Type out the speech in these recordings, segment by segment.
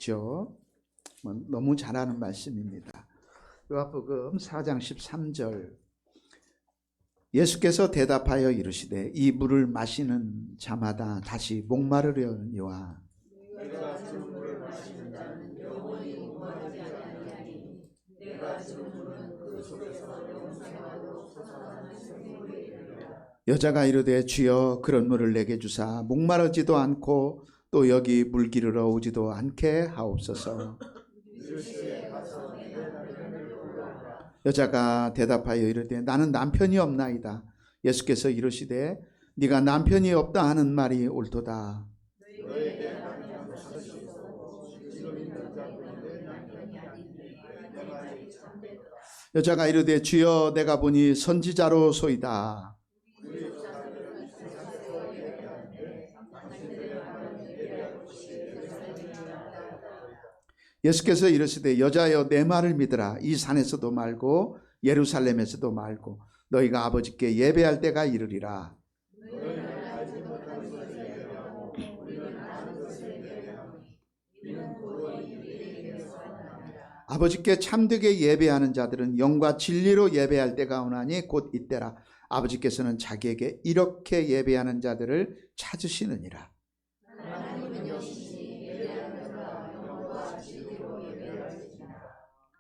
보시죠. 너무 잘 아는 말씀입니다. 요한복음 4장 13절. 예수께서 대답하여 이르시되 이 물을 마시는 자마다 다시 목마르려니와 내가 주 물을 마시는 자는 영원히 목마르지 아니하리니 내가 주 물은 그 속에서 영생하고 솟아나는 생명이 되리라. 여자가 이르되 주여 그런 물을 내게 주사 목마르지도 않고 또 여기 물 기르러 오지도 않게 하옵소서. 이르시되 가서 네 남편을 불러오라. 여자가 대답하여 이르되 나는 남편이 없나이다. 예수께서 이르시되 네가 남편이 없다 하는 말이 옳도다. 너에게 남편 찾으시고 지금 있는 자는 내 남편이 아닌데 내 말이 참되도다. 여자가 이르되 주여 내가 보니 선지자로소이다. 우리 조상들은 세상에서 예배하는데 당신들의 말은 예배할 곳이 예루살렘이라. 예수께서 이르시되 여자여 내 말을 믿으라. 이 산에서도 말고 예루살렘에서도 말고 너희가 아버지께 예배할 때가 이르리라. 너희는 알지 못하는 것을 예배하고 우리는 아는 것을 예배하오니 이는 곧 너희에게서 하나니라. 아버지께 참되게 예배하는 자들은 영과 진리로 예배할 때가 오나니 곧 이때라. 아버지께서는 자기에게 이렇게 예배하는 자들을 찾으시느니라. 하나님은 영이시니 예배하는 자가 영과 진리로 예배하시니라.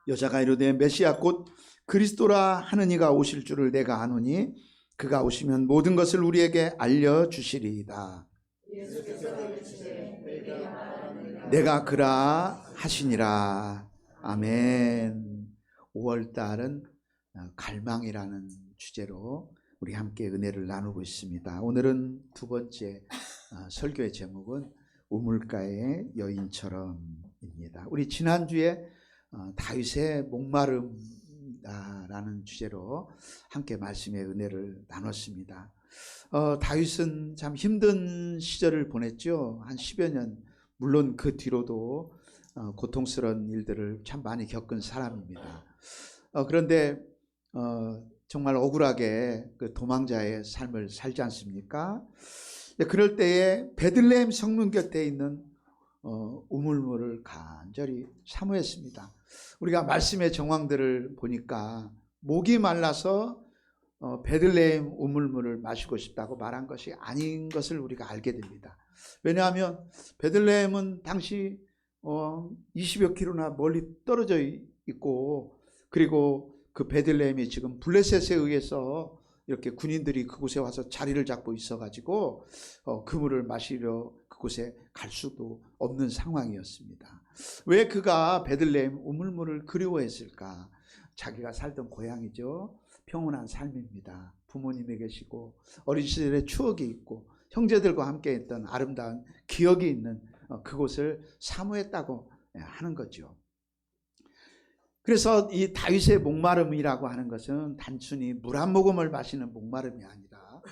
여자가 이르되 메시아 곧 그리스도라 하는 이가 오실 줄을 내가 아노니 그가 오시면 모든 것을 우리에게 알려주시리이다. 예수께서 이르시되 내게 말하느니라. 내가 그라 하시니라. 아멘. 5월달은 갈망이라는 주제로 우리 함께 은혜를 나누고 있습니다. 오늘은 두 번째 설교의 제목은 우물가의 여인처럼입니다. 우리 지난주에 다윗의 목마름이라는 주제로 함께 말씀의 은혜를 나눴습니다. 다윗은 참 힘든 시절을 보냈죠. 한 10여 년. 물론 그 뒤로도 고통스러운 일들을 참 많이 겪은 사람입니다. 그런데 정말 억울하게 그 도망자의 삶을 살지 않습니까? 그럴 때에 베들레헴 성문 곁에 있는 우물물을 간절히 사모했습니다. 우리가 말씀의 정황들을 보니까 목이 말라서 베들레헴 우물물을 마시고 싶다고 말한 것이 아닌 것을 우리가 알게 됩니다. 왜냐하면 베들레헴은 당시 20여 킬로나 멀리 떨어져 있고, 그리고 그 베들레헴이 지금 블레셋에 의해서 이렇게 군인들이 그곳에 와서 자리를 잡고 있어가지고 그 물을 마시려 그곳에 갈 수도 없는 상황이었습니다. 왜 그가 베들레헴 우물물을 그리워했을까? 자기가 살던 고향이죠. 평온한 삶입니다. 부모님이 계시고 어린 시절의 추억이 있고 형제들과 함께 했던 아름다운 기억이 있는 그곳을 사모했다고 하는 거죠. 그래서 이 다윗의 목마름이라고 하는 것은 단순히 물 한 모금을 마시는 목마름이 아니라,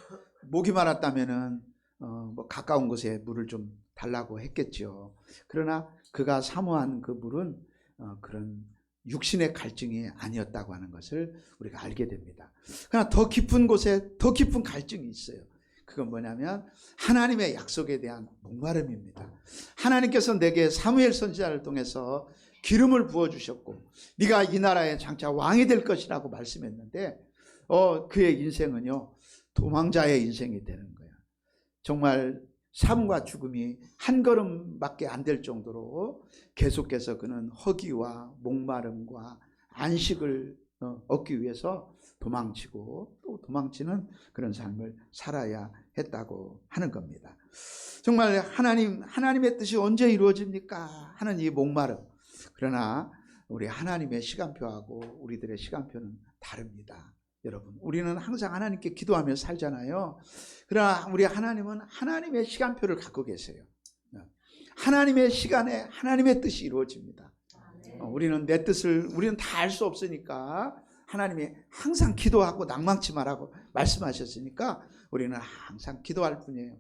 목이 말았다면은 뭐 가까운 곳에 물을 좀 달라고 했겠죠. 그러나 그가 사모한 그 물은 그런 육신의 갈증이 아니었다고 하는 것을 우리가 알게 됩니다. 그러나 더 깊은 곳에 더 깊은 갈증이 있어요. 그건 뭐냐면 하나님의 약속에 대한 목마름입니다. 하나님께서 내게 사무엘 선지자를 통해서 기름을 부어주셨고 네가 이 나라의 장차 왕이 될 것이라고 말씀했는데 그의 인생은요 도망자의 인생이 되는 거예요. 정말 삶과 죽음이 한 걸음밖에 안 될 정도로 계속해서 그는 허기와 목마름과 안식을 얻기 위해서 도망치고 또 도망치는 그런 삶을 살아야 했다고 하는 겁니다. 정말 하나님의 뜻이 언제 이루어집니까 하는 이 목마름. 그러나 우리 하나님의 시간표하고 우리들의 시간표는 다릅니다. 여러분, 우리는 항상 하나님께 기도하며 살잖아요. 그러나 우리 하나님은 하나님의 시간표를 갖고 계세요. 하나님의 시간에 하나님의 뜻이 이루어집니다. 우리는 내 뜻을 우리는 다 알 수 없으니까 하나님이 항상 기도하고 낭망치 말라고 말씀하셨으니까 우리는 항상 기도할 뿐이에요.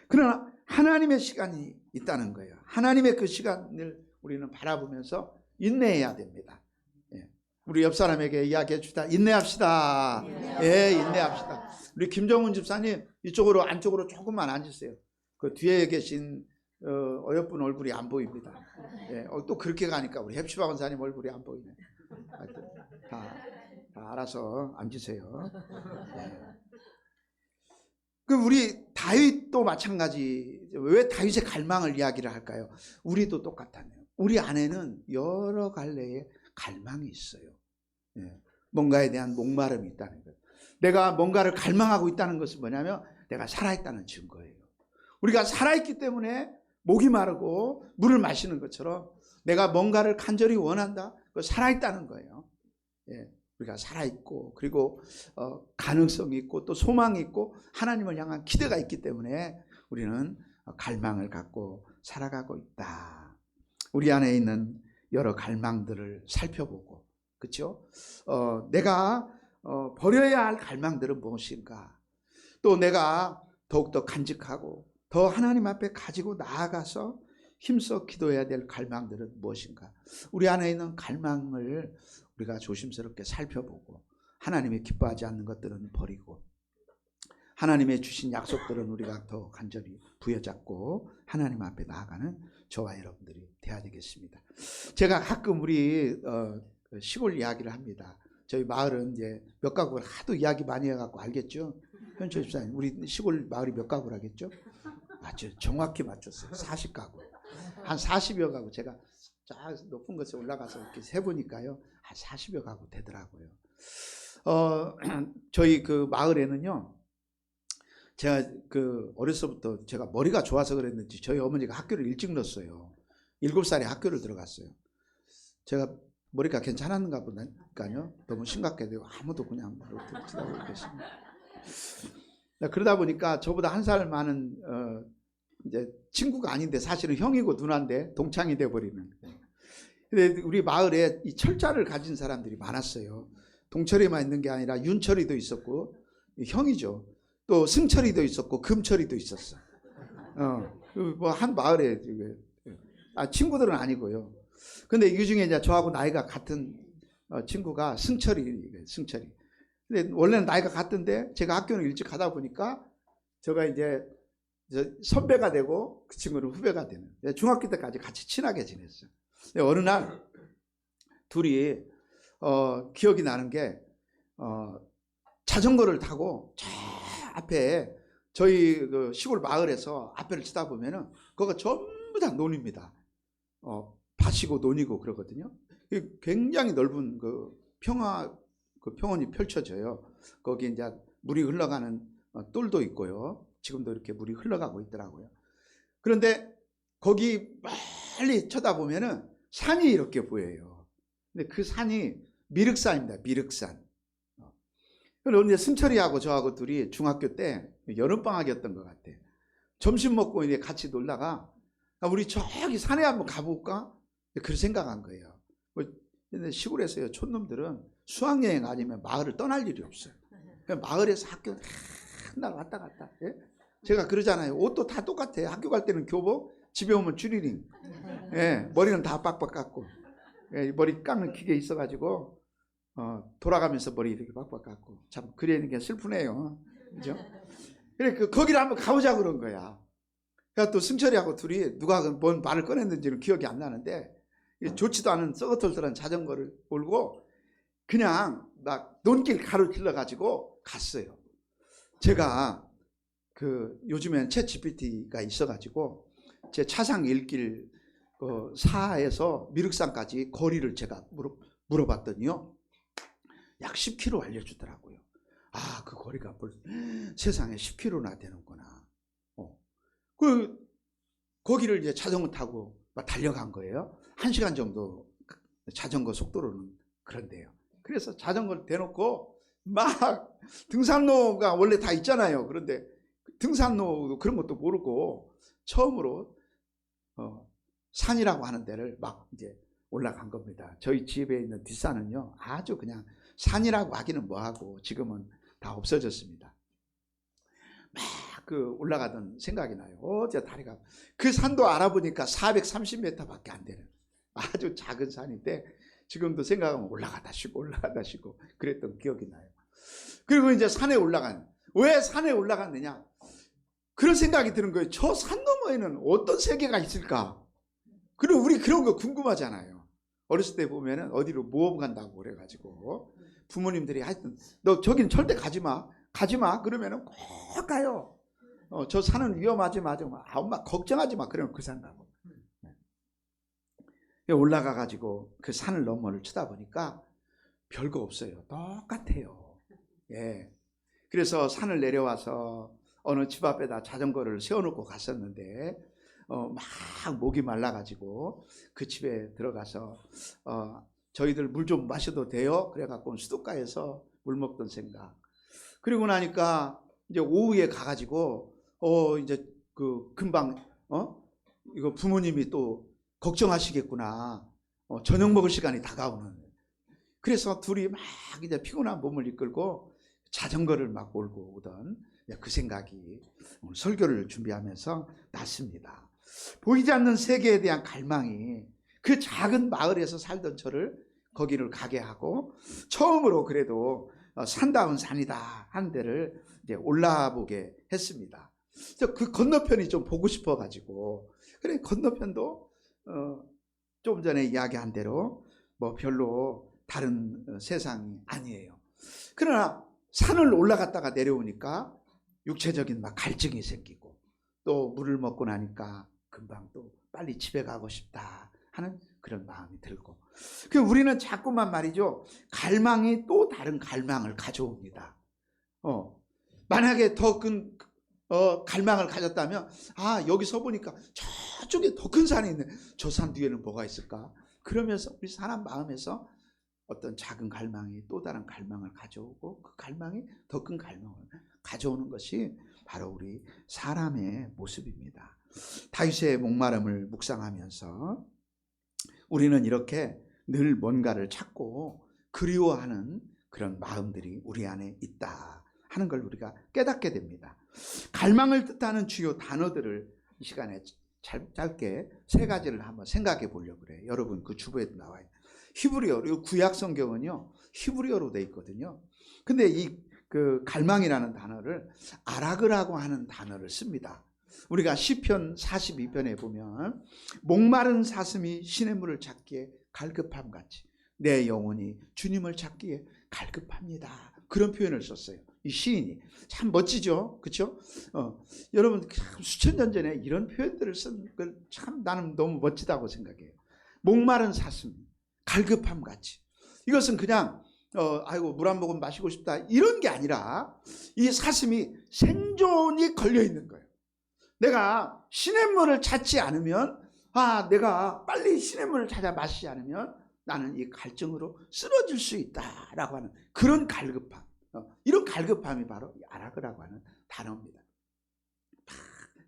그러나 하나님의 시간이 있다는 거예요. 하나님의 그 시간을 우리는 바라보면서 인내해야 됩니다. 우리 옆 사람에게 이야기해 주다. 인내합시다. 예, 인내합시다. 우리 김정훈 집사님 이쪽으로 안쪽으로 조금만 앉으세요. 그 뒤에 계신 어여쁜 얼굴이 안 보입니다. 예, 또 그렇게 가니까 우리 헵시바 권사님 얼굴이 안 보이네. 하여튼 다 알아서 앉으세요. 예. 그 우리 다윗도 마찬가지. 왜 다윗의 갈망을 이야기를 할까요? 우리도 똑같아요. 우리 안에는 여러 갈래의 갈망이 있어요. 예. 뭔가에 대한 목마름이 있다는 거예요. 내가 뭔가를 갈망하고 있다는 것은 뭐냐면 내가 살아있다는 증거예요. 우리가 살아있기 때문에 목이 마르고 물을 마시는 것처럼 내가 뭔가를 간절히 원한다. 그 살아있다는 거예요. 예. 우리가 살아있고 그리고 가능성이 있고 또 소망이 있고 하나님을 향한 기대가 있기 때문에 우리는 갈망을 갖고 살아가고 있다. 우리 안에 있는 여러 갈망들을 살펴보고, 그렇죠? 내가 버려야 할 갈망들은 무엇인가? 또 내가 더욱더 간직하고 더 하나님 앞에 가지고 나아가서 힘써 기도해야 될 갈망들은 무엇인가? 우리 안에 있는 갈망을 우리가 조심스럽게 살펴보고 하나님이 기뻐하지 않는 것들은 버리고 하나님의 주신 약속들은 우리가 더 간절히 부여잡고 하나님 앞에 나아가는 저와 여러분들이 되어야 되겠습니다. 제가 가끔 우리 시골 이야기를 합니다. 저희 마을은 이제 몇 가구를 하도 이야기 많이 해갖고 알겠죠? 현철 집사님, 우리 시골 마을이 몇 가구를 하겠죠? 아주 정확히 맞췄어요. 40가구. 한 40여 가구. 제가 쫙 높은 곳에 올라가서 이렇게 세보니까요, 한 40여 가구 되더라고요. 저희 그 마을에는요, 제가 그 어려서부터 제가 머리가 좋아서 그랬는지 저희 어머니가 학교를 일찍 넣었어요. 7살에 학교를 들어갔어요. 제가 머리가 괜찮았는가 보니까요, 너무 심각해도 아무도 그냥 쳐다보고 계십니다. 그러다 보니까 저보다 한 살 많은 이제 친구가 아닌데 사실은 형이고 누나인데 동창이 돼버리는. 근데 우리 마을에 이 철자를 가진 사람들이 많았어요. 동철이만 있는 게 아니라 윤철이도 있었고 형이죠. 또 승철이도 있었고 금철이도 있었어. 뭐 한 마을에 친구들은 아니고요. 근데 이 중에 이제 저하고 나이가 같은 친구가 승철이. 근데 원래는 나이가 같은데 제가 학교는 일찍 가다 보니까 제가 이제 선배가 되고 그 친구는 후배가 되는. 중학교 때까지 같이 친하게 지냈어요. 근데 어느 날 둘이 기억이 나는 게 자전거를 타고 저 앞에 저희 그 시골 마을에서 앞에를 쳐다보면은 거기가 전부 다 논입니다. 밭이고 논이고 그러거든요. 굉장히 넓은 그 평원이 펼쳐져요. 거기 이제 물이 흘러가는 똘도 있고요. 지금도 이렇게 물이 흘러가고 있더라고요. 그런데 거기 멀리 쳐다보면은 산이 이렇게 보여요. 근데 그 산이 미륵산입니다. 미륵산. 그런데 승철이하고 저하고 둘이 중학교 때 여름방학이었던 것 같아요. 점심 먹고 이제 같이 놀다가 우리 저기 산에 한번 가볼까? 그런 생각한 거예요. 근데 시골에서요, 촌놈들은 수학여행 아니면 마을을 떠날 일이 없어요. 마을에서 학교 맨날 왔다 갔다. 예? 제가 그러잖아요. 옷도 다 똑같아요. 학교 갈 때는 교복, 집에 오면 추리닝. 예, 머리는 다 빡빡 깎고. 예, 머리 깎는 기계 있어가지고 돌아가면서 머리 이렇게 빡빡 깎고. 참 그러는 게 슬프네요. 그죠? 그래, 거기를 한번 가보자 그런 거야. 그러니까 또 승철이하고 둘이 누가 뭔 말을 꺼냈는지는 기억이 안 나는데 좋지도 않은 썩어털털한 자전거를 몰고 그냥 막 논길 가로질러 가지고 갔어요. 제가 요즘엔 챗GPT가 있어가지고 제 차상 일길 4에서 미륵산까지 거리를 제가 물어봤더니요, 약 10km 알려주더라고요. 아, 그 거리가 세상에 10km나 되는구나. 거기를 이제 자전거 타고 막 달려간 거예요. 1시간 정도 자전거 속도로는 그런데요. 그래서 자전거를 대놓고 막 등산로가 원래 다 있잖아요. 그런데 등산로도 그런 것도 모르고 처음으로 산이라고 하는 데를 막 이제 올라간 겁니다. 저희 집에 있는 뒷산은요, 아주 그냥 산이라고 하기는 뭐하고 지금은 다 없어졌습니다. 막 올라가던 생각이 나요. 어제 다리가, 그 산도 알아보니까 430m밖에 안 되는 아주 작은 산인데 지금도 생각하면 올라가다 쉬고 그랬던 기억이 나요. 그리고 이제 산에 올라간, 왜 산에 올라갔느냐? 그런 생각이 드는 거예요. 저 산 너머에는 어떤 세계가 있을까? 그리고 우리 그런 거 궁금하잖아요. 어렸을 때 보면은 어디로 모험 간다고 그래가지고 부모님들이 하여튼 너 저기는 절대 가지 마. 가지 마. 그러면은 꼭 가요. 저 산은 위험하지 마. 엄마 걱정하지 마. 그러면 그 산 가고. 올라가가지고 그 산을 너머를 쳐다보니까 별거 없어요. 똑같아요. 예. 그래서 산을 내려와서 어느 집 앞에다 자전거를 세워놓고 갔었는데 막 목이 말라가지고 그 집에 들어가서 저희들 물 좀 마셔도 돼요? 그래갖고 수도가에서 물 먹던 생각. 그리고 나니까 이제 오후에 가가지고 이제 그 금방 이거 부모님이 또 걱정하시겠구나. 저녁 먹을 시간이 다가오는. 그래서 둘이 막 이제 피곤한 몸을 이끌고 자전거를 막 몰고 오던 그 생각이 오늘 설교를 준비하면서 났습니다. 보이지 않는 세계에 대한 갈망이 그 작은 마을에서 살던 저를 거기를 가게 하고 처음으로 그래도 산다운 산이다 하는 데를 이제 올라보게 했습니다. 그 건너편이 좀 보고 싶어 가지고 그래 건너편도 좀 전에 이야기한 대로 뭐 별로 다른 세상이 아니에요. 그러나 산을 올라갔다가 내려오니까 육체적인 막 갈증이 생기고 또 물을 먹고 나니까 금방 또 빨리 집에 가고 싶다 하는 그런 마음이 들고 우리는 자꾸만 말이죠. 갈망이 또 다른 갈망을 가져옵니다. 만약에 더 큰 갈망을 가졌다면 여기서 보니까 저쪽에 더 큰 산이 있네. 저 산 뒤에는 뭐가 있을까? 그러면서 우리 사람 마음에서 어떤 작은 갈망이 또 다른 갈망을 가져오고 그 갈망이 더 큰 갈망을 가져오는 것이 바로 우리 사람의 모습입니다. 다윗의 목마름을 묵상하면서 우리는 이렇게 늘 뭔가를 찾고 그리워하는 그런 마음들이 우리 안에 있다 하는 걸 우리가 깨닫게 됩니다. 갈망을 뜻하는 주요 단어들을 이 시간에 짧게 세 가지를 한번 생각해 보려고 그래요. 여러분 그 주부에도 나와요. 히브리어, 그리고 구약 성경은요 히브리어로 되어 있거든요. 근데 이 그 갈망이라는 단어를 아라그라고 하는 단어를 씁니다. 우리가 시편 42편에 보면 목마른 사슴이 시냇물을 찾기에 갈급함 같이 내 영혼이 주님을 찾기에 갈급합니다. 그런 표현을 썼어요. 이 시인이 참 멋지죠, 그렇죠? 여러분 수천 년 전에 이런 표현들을 쓴 걸 참 나는 너무 멋지다고 생각해요. 목마른 사슴, 갈급함 같이. 이것은 그냥 아이고 물 한 모금 마시고 싶다 이런 게 아니라 이 사슴이 생존이 걸려 있는 거예요. 내가 시냇물을 찾지 않으면 내가 빨리 시냇물을 찾아 마시지 않으면 나는 이 갈증으로 쓰러질 수 있다라고 하는 그런 갈급함. 이런 갈급함이 바로 아라그라고 하는 단어입니다.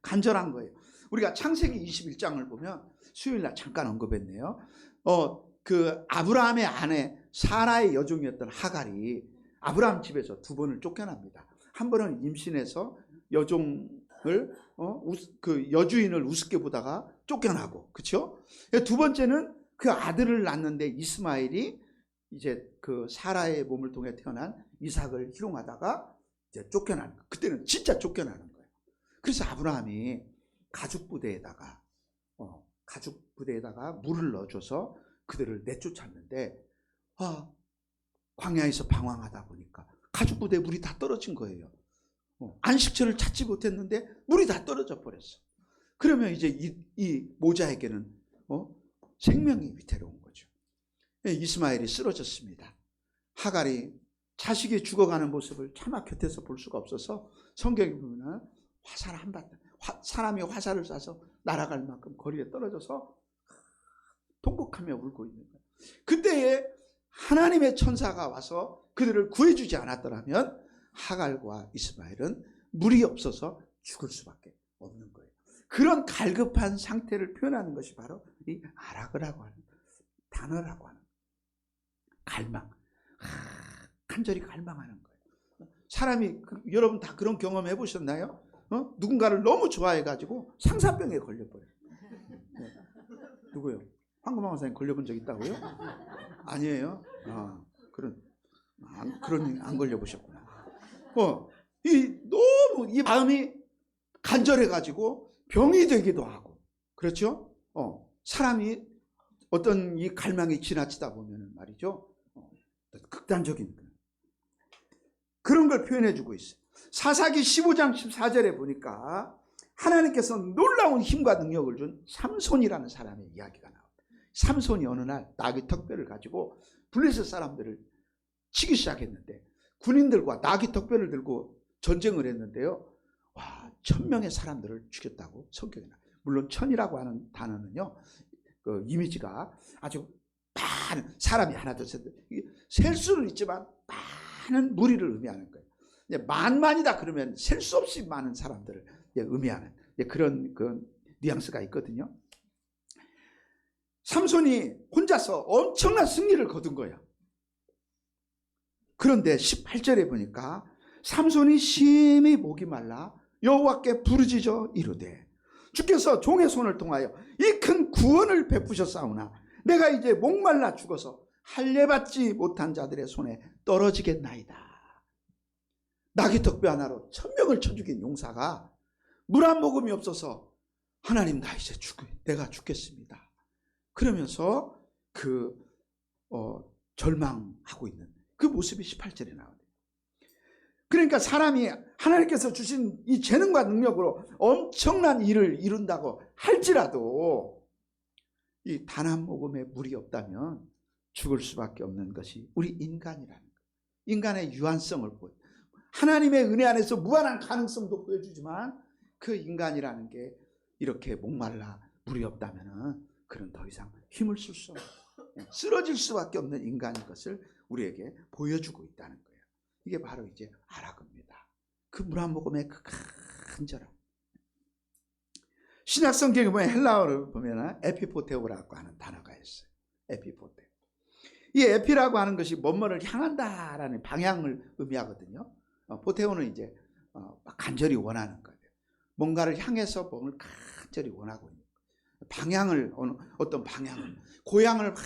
간절한 거예요. 우리가 창세기 21장을 보면 수요일날 잠깐 언급했네요. 그 아브라함의 아내 사라의 여종이었던 하갈이 아브라함 집에서 두 번을 쫓겨납니다. 한 번은 임신해서 여종을 그 여주인을 우습게 보다가 쫓겨나고, 그렇죠? 두 번째는 그 아들을 낳는데 이스마엘이 이제 그 사라의 몸을 통해 태어난 이삭을 희롱하다가 이제 쫓겨나는 거예요. 그때는 진짜 쫓겨나는 거예요. 그래서 아브라함이 가죽 부대에다가 물을 넣어줘서 그들을 내쫓았는데 광야에서 방황하다 보니까 가죽 부대에 물이 다 떨어진 거예요. 안식처를 찾지 못했는데 물이 다 떨어져 버렸어. 그러면 이제 이 모자에게는 생명이 위태로운 거죠. 이스마엘이 쓰러졌습니다. 하갈이 자식이 죽어가는 모습을 차마 곁에서 볼 수가 없어서 성경에 보면 화살 한 발, 사람이 화살을 쏴서 날아갈 만큼 거리에 떨어져서 통곡하며 울고 있는 거예요. 그때에 하나님의 천사가 와서 그들을 구해주지 않았더라면 하갈과 이스마엘은 물이 없어서 죽을 수밖에 없는 거예요. 그런 갈급한 상태를 표현하는 것이 바로 이 아라그라고 하는 단어라고 하는 갈망, 간절히 갈망하는 거예요. 사람이 여러분 다 그런 경험 해보셨나요? 누군가를 너무 좋아해가지고 상사병에 걸려버려요. 네. 누구요? 황금왕 선생님 걸려본 적 있다고요? 아니에요? 그런 안 걸려보셨구나. 너무 이 마음이 간절해가지고 병이 되기도 하고, 그렇죠? 사람이 어떤 이 갈망이 지나치다 보면 말이죠, 극단적인 그런 걸 표현해주고 있어요. 사사기 15장 14절에 보니까 하나님께서 놀라운 힘과 능력을 준 삼손이라는 사람의 이야기가 나옵니다. 삼손이 어느 날 나귀 턱뼈를 가지고 블레셋 사람들을 치기 시작했는데, 군인들과 나귀 턱뼈를 들고 전쟁을 했는데요, 와, 1000명의 사람들을 죽였다고 성경에 나와요. 물론 1000이라고 하는 단어는요, 그 이미지가 아주 많은 사람이 하나 둘 셋, 셀 수는 있지만 많은 무리를 의미하는 거예요. 만만이다 그러면 셀 수 없이 많은 사람들을 의미하는 그런 그 뉘앙스가 있거든요. 삼손이 혼자서 엄청난 승리를 거둔 거예요. 그런데 18절에 보니까 삼손이 심히 목이 말라 여호와께 부르짖어 이르되, 주께서 종의 손을 통하여 이 큰 구원을 베푸셨사오나 내가 이제 목말라 죽어서 할례받지 못한 자들의 손에 떨어지겠나이다. 나귀 턱뼈 하나로 1000명을 쳐 죽인 용사가 물 한 모금이 없어서, 하나님 나 이제 내가 죽겠습니다, 그러면서 절망하고 있는 그 모습이 18절에 나와요. 그러니까 사람이 하나님께서 주신 이 재능과 능력으로 엄청난 일을 이룬다고 할지라도 이 단 한 모금의 물이 없다면 죽을 수밖에 없는 것이 우리 인간이라는 거예요. 인간의 유한성을 보여. 하나님의 은혜 안에서 무한한 가능성도 보여주지만 그 인간이라는 게 이렇게 목말라 물이 없다면 그는 더 이상 힘을 쓸 수 없는, 쓰러질 수밖에 없는 인간인 것을 우리에게 보여주고 있다는 거예요. 이게 바로 이제 아라그입니다. 그 물 한 모금의 그 간절함. 신약 성경에 보면 헬라어를 보면 에피포테오라고 하는 단어가 있어요. 에피포테오. 이 에피라고 하는 것이 뭐뭐를 향한다라는 방향을 의미하거든요. 포테오는 이제 간절히 원하는 거예요. 뭔가를 향해서 뭔가를 간절히 원하고 있는 거예요. 방향을, 어떤 방향을, 고향을 막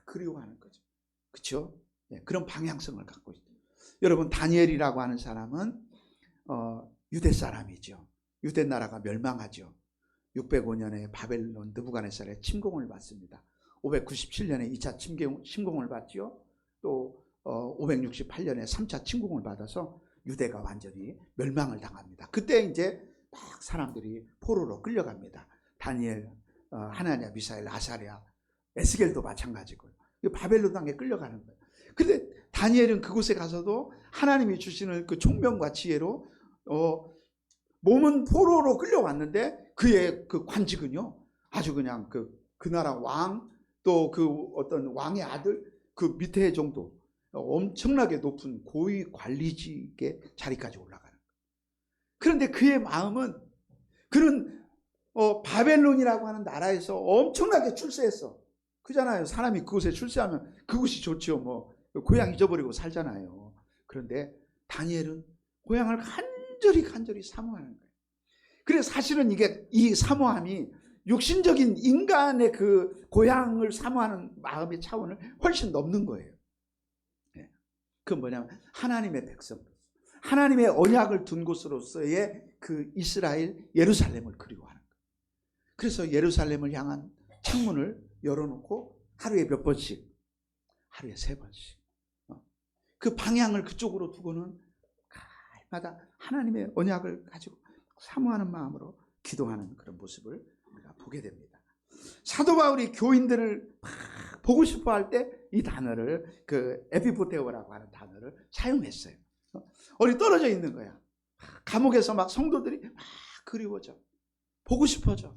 그리워하는 거죠. 그렇죠? 그런 방향성을 갖고 있어요. 여러분, 다니엘이라고 하는 사람은 유대 사람이죠. 유대 나라가 멸망하죠. 605년에 바벨론 느부갓네살의 침공을 받습니다. 597년에 2차 침공을 받죠. 또 568년에 3차 침공을 받아서 유대가 완전히 멸망을 당합니다. 그때 이제 막 사람들이 포로로 끌려갑니다. 다니엘, 하나냐, 미사엘, 아사랴, 에스겔도 마찬가지고요. 바벨론 땅에 끌려가는 거예요. 그런데 다니엘은 그곳에 가서도 하나님이 주시는 그 총명과 지혜로 몸은 포로로 끌려왔는데 그의 그 관직은요, 아주 그냥 그 나라 왕, 또 그 어떤 왕의 아들 그 밑에 정도 엄청나게 높은 고위 관리직의 자리까지 올라가는 거예요. 그런데 그의 마음은, 그는 바벨론이라고 하는 나라에서 엄청나게 출세했어. 그잖아요. 사람이 그곳에 출세하면 그곳이 좋죠. 뭐 고향 잊어버리고 살잖아요. 그런데 다니엘은 고향을 간절히 사모하는 거예요. 그래서 사실은 이 사모함이 육신적인 인간의 그 고향을 사모하는 마음의 차원을 훨씬 넘는 거예요. 그건 뭐냐면 하나님의 백성, 하나님의 언약을 둔 곳으로서의 그 이스라엘 예루살렘을 그리워하는 거예요. 그래서 예루살렘을 향한 창문을 열어놓고 하루에 몇 번씩, 하루에 3번씩 그 방향을 그쪽으로 두고는 날마다 하나님의 언약을 가지고 사모하는 마음으로 기도하는 그런 모습을 우리가 보게 됩니다. 사도 바울이 교인들을 막 보고 싶어 할 때 이 단어를, 그 에피포테오라고 하는 단어를 사용했어요. 어디 떨어져 있는 거야. 감옥에서 막 성도들이 막 그리워져, 보고 싶어져.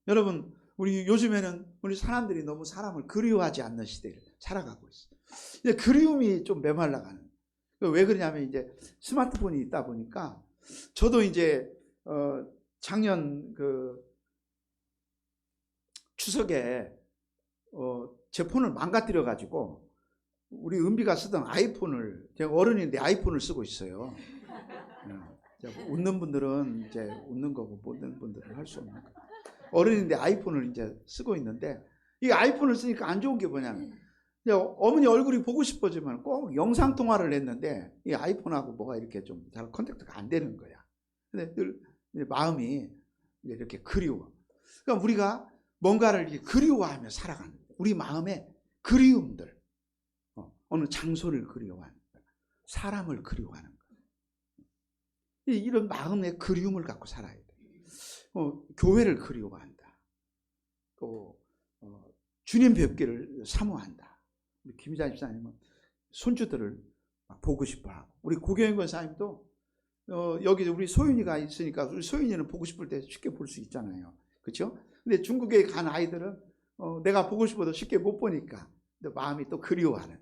여러분, 우리 요즘에는 우리 사람들이 너무 사람을 그리워하지 않는 시대를 살아가고 있어요. 이제 그리움이 좀 메말라가는. 왜 그러냐면 이제 스마트폰이 있다 보니까, 저도 이제 작년 그 추석에 제 폰을 망가뜨려 가지고 우리 은비가 쓰던 아이폰을, 제가 어른인데 아이폰을 쓰고 있어요. 웃는 분들은 이제 웃는 거고 못 웃는 분들은 할 수 없는 거. 어른인데 아이폰을 이제 쓰고 있는데, 이 아이폰을 쓰니까 안 좋은 게 뭐냐면, 어머니 얼굴이 보고 싶어지면 꼭 영상 통화를 했는데 이 아이폰하고 뭐가 이렇게 좀 잘 컨택트가 안 되는 거야. 근데 늘 마음이 이렇게 그리워. 그러니까 우리가 뭔가를 이렇게 그리워하며 살아가는 거예요. 우리 마음의 그리움들, 어느 장소를 그리워하는 거예요. 사람을 그리워하는 거예요. 이런 마음의 그리움을 갖고 살아야 돼요. 교회를 그리워한다. 또 주님 뵙기를 사모한다. 우리 김희자 집사님은 손주들을 보고 싶어하고, 우리 고경인 권사님도 여기 우리 소윤이가 있으니까 우리 소윤이는 보고 싶을 때 쉽게 볼 수 있잖아요. 그렇죠? 근데 중국에 간 아이들은 내가 보고 싶어도 쉽게 못 보니까 마음이 또 그리워하는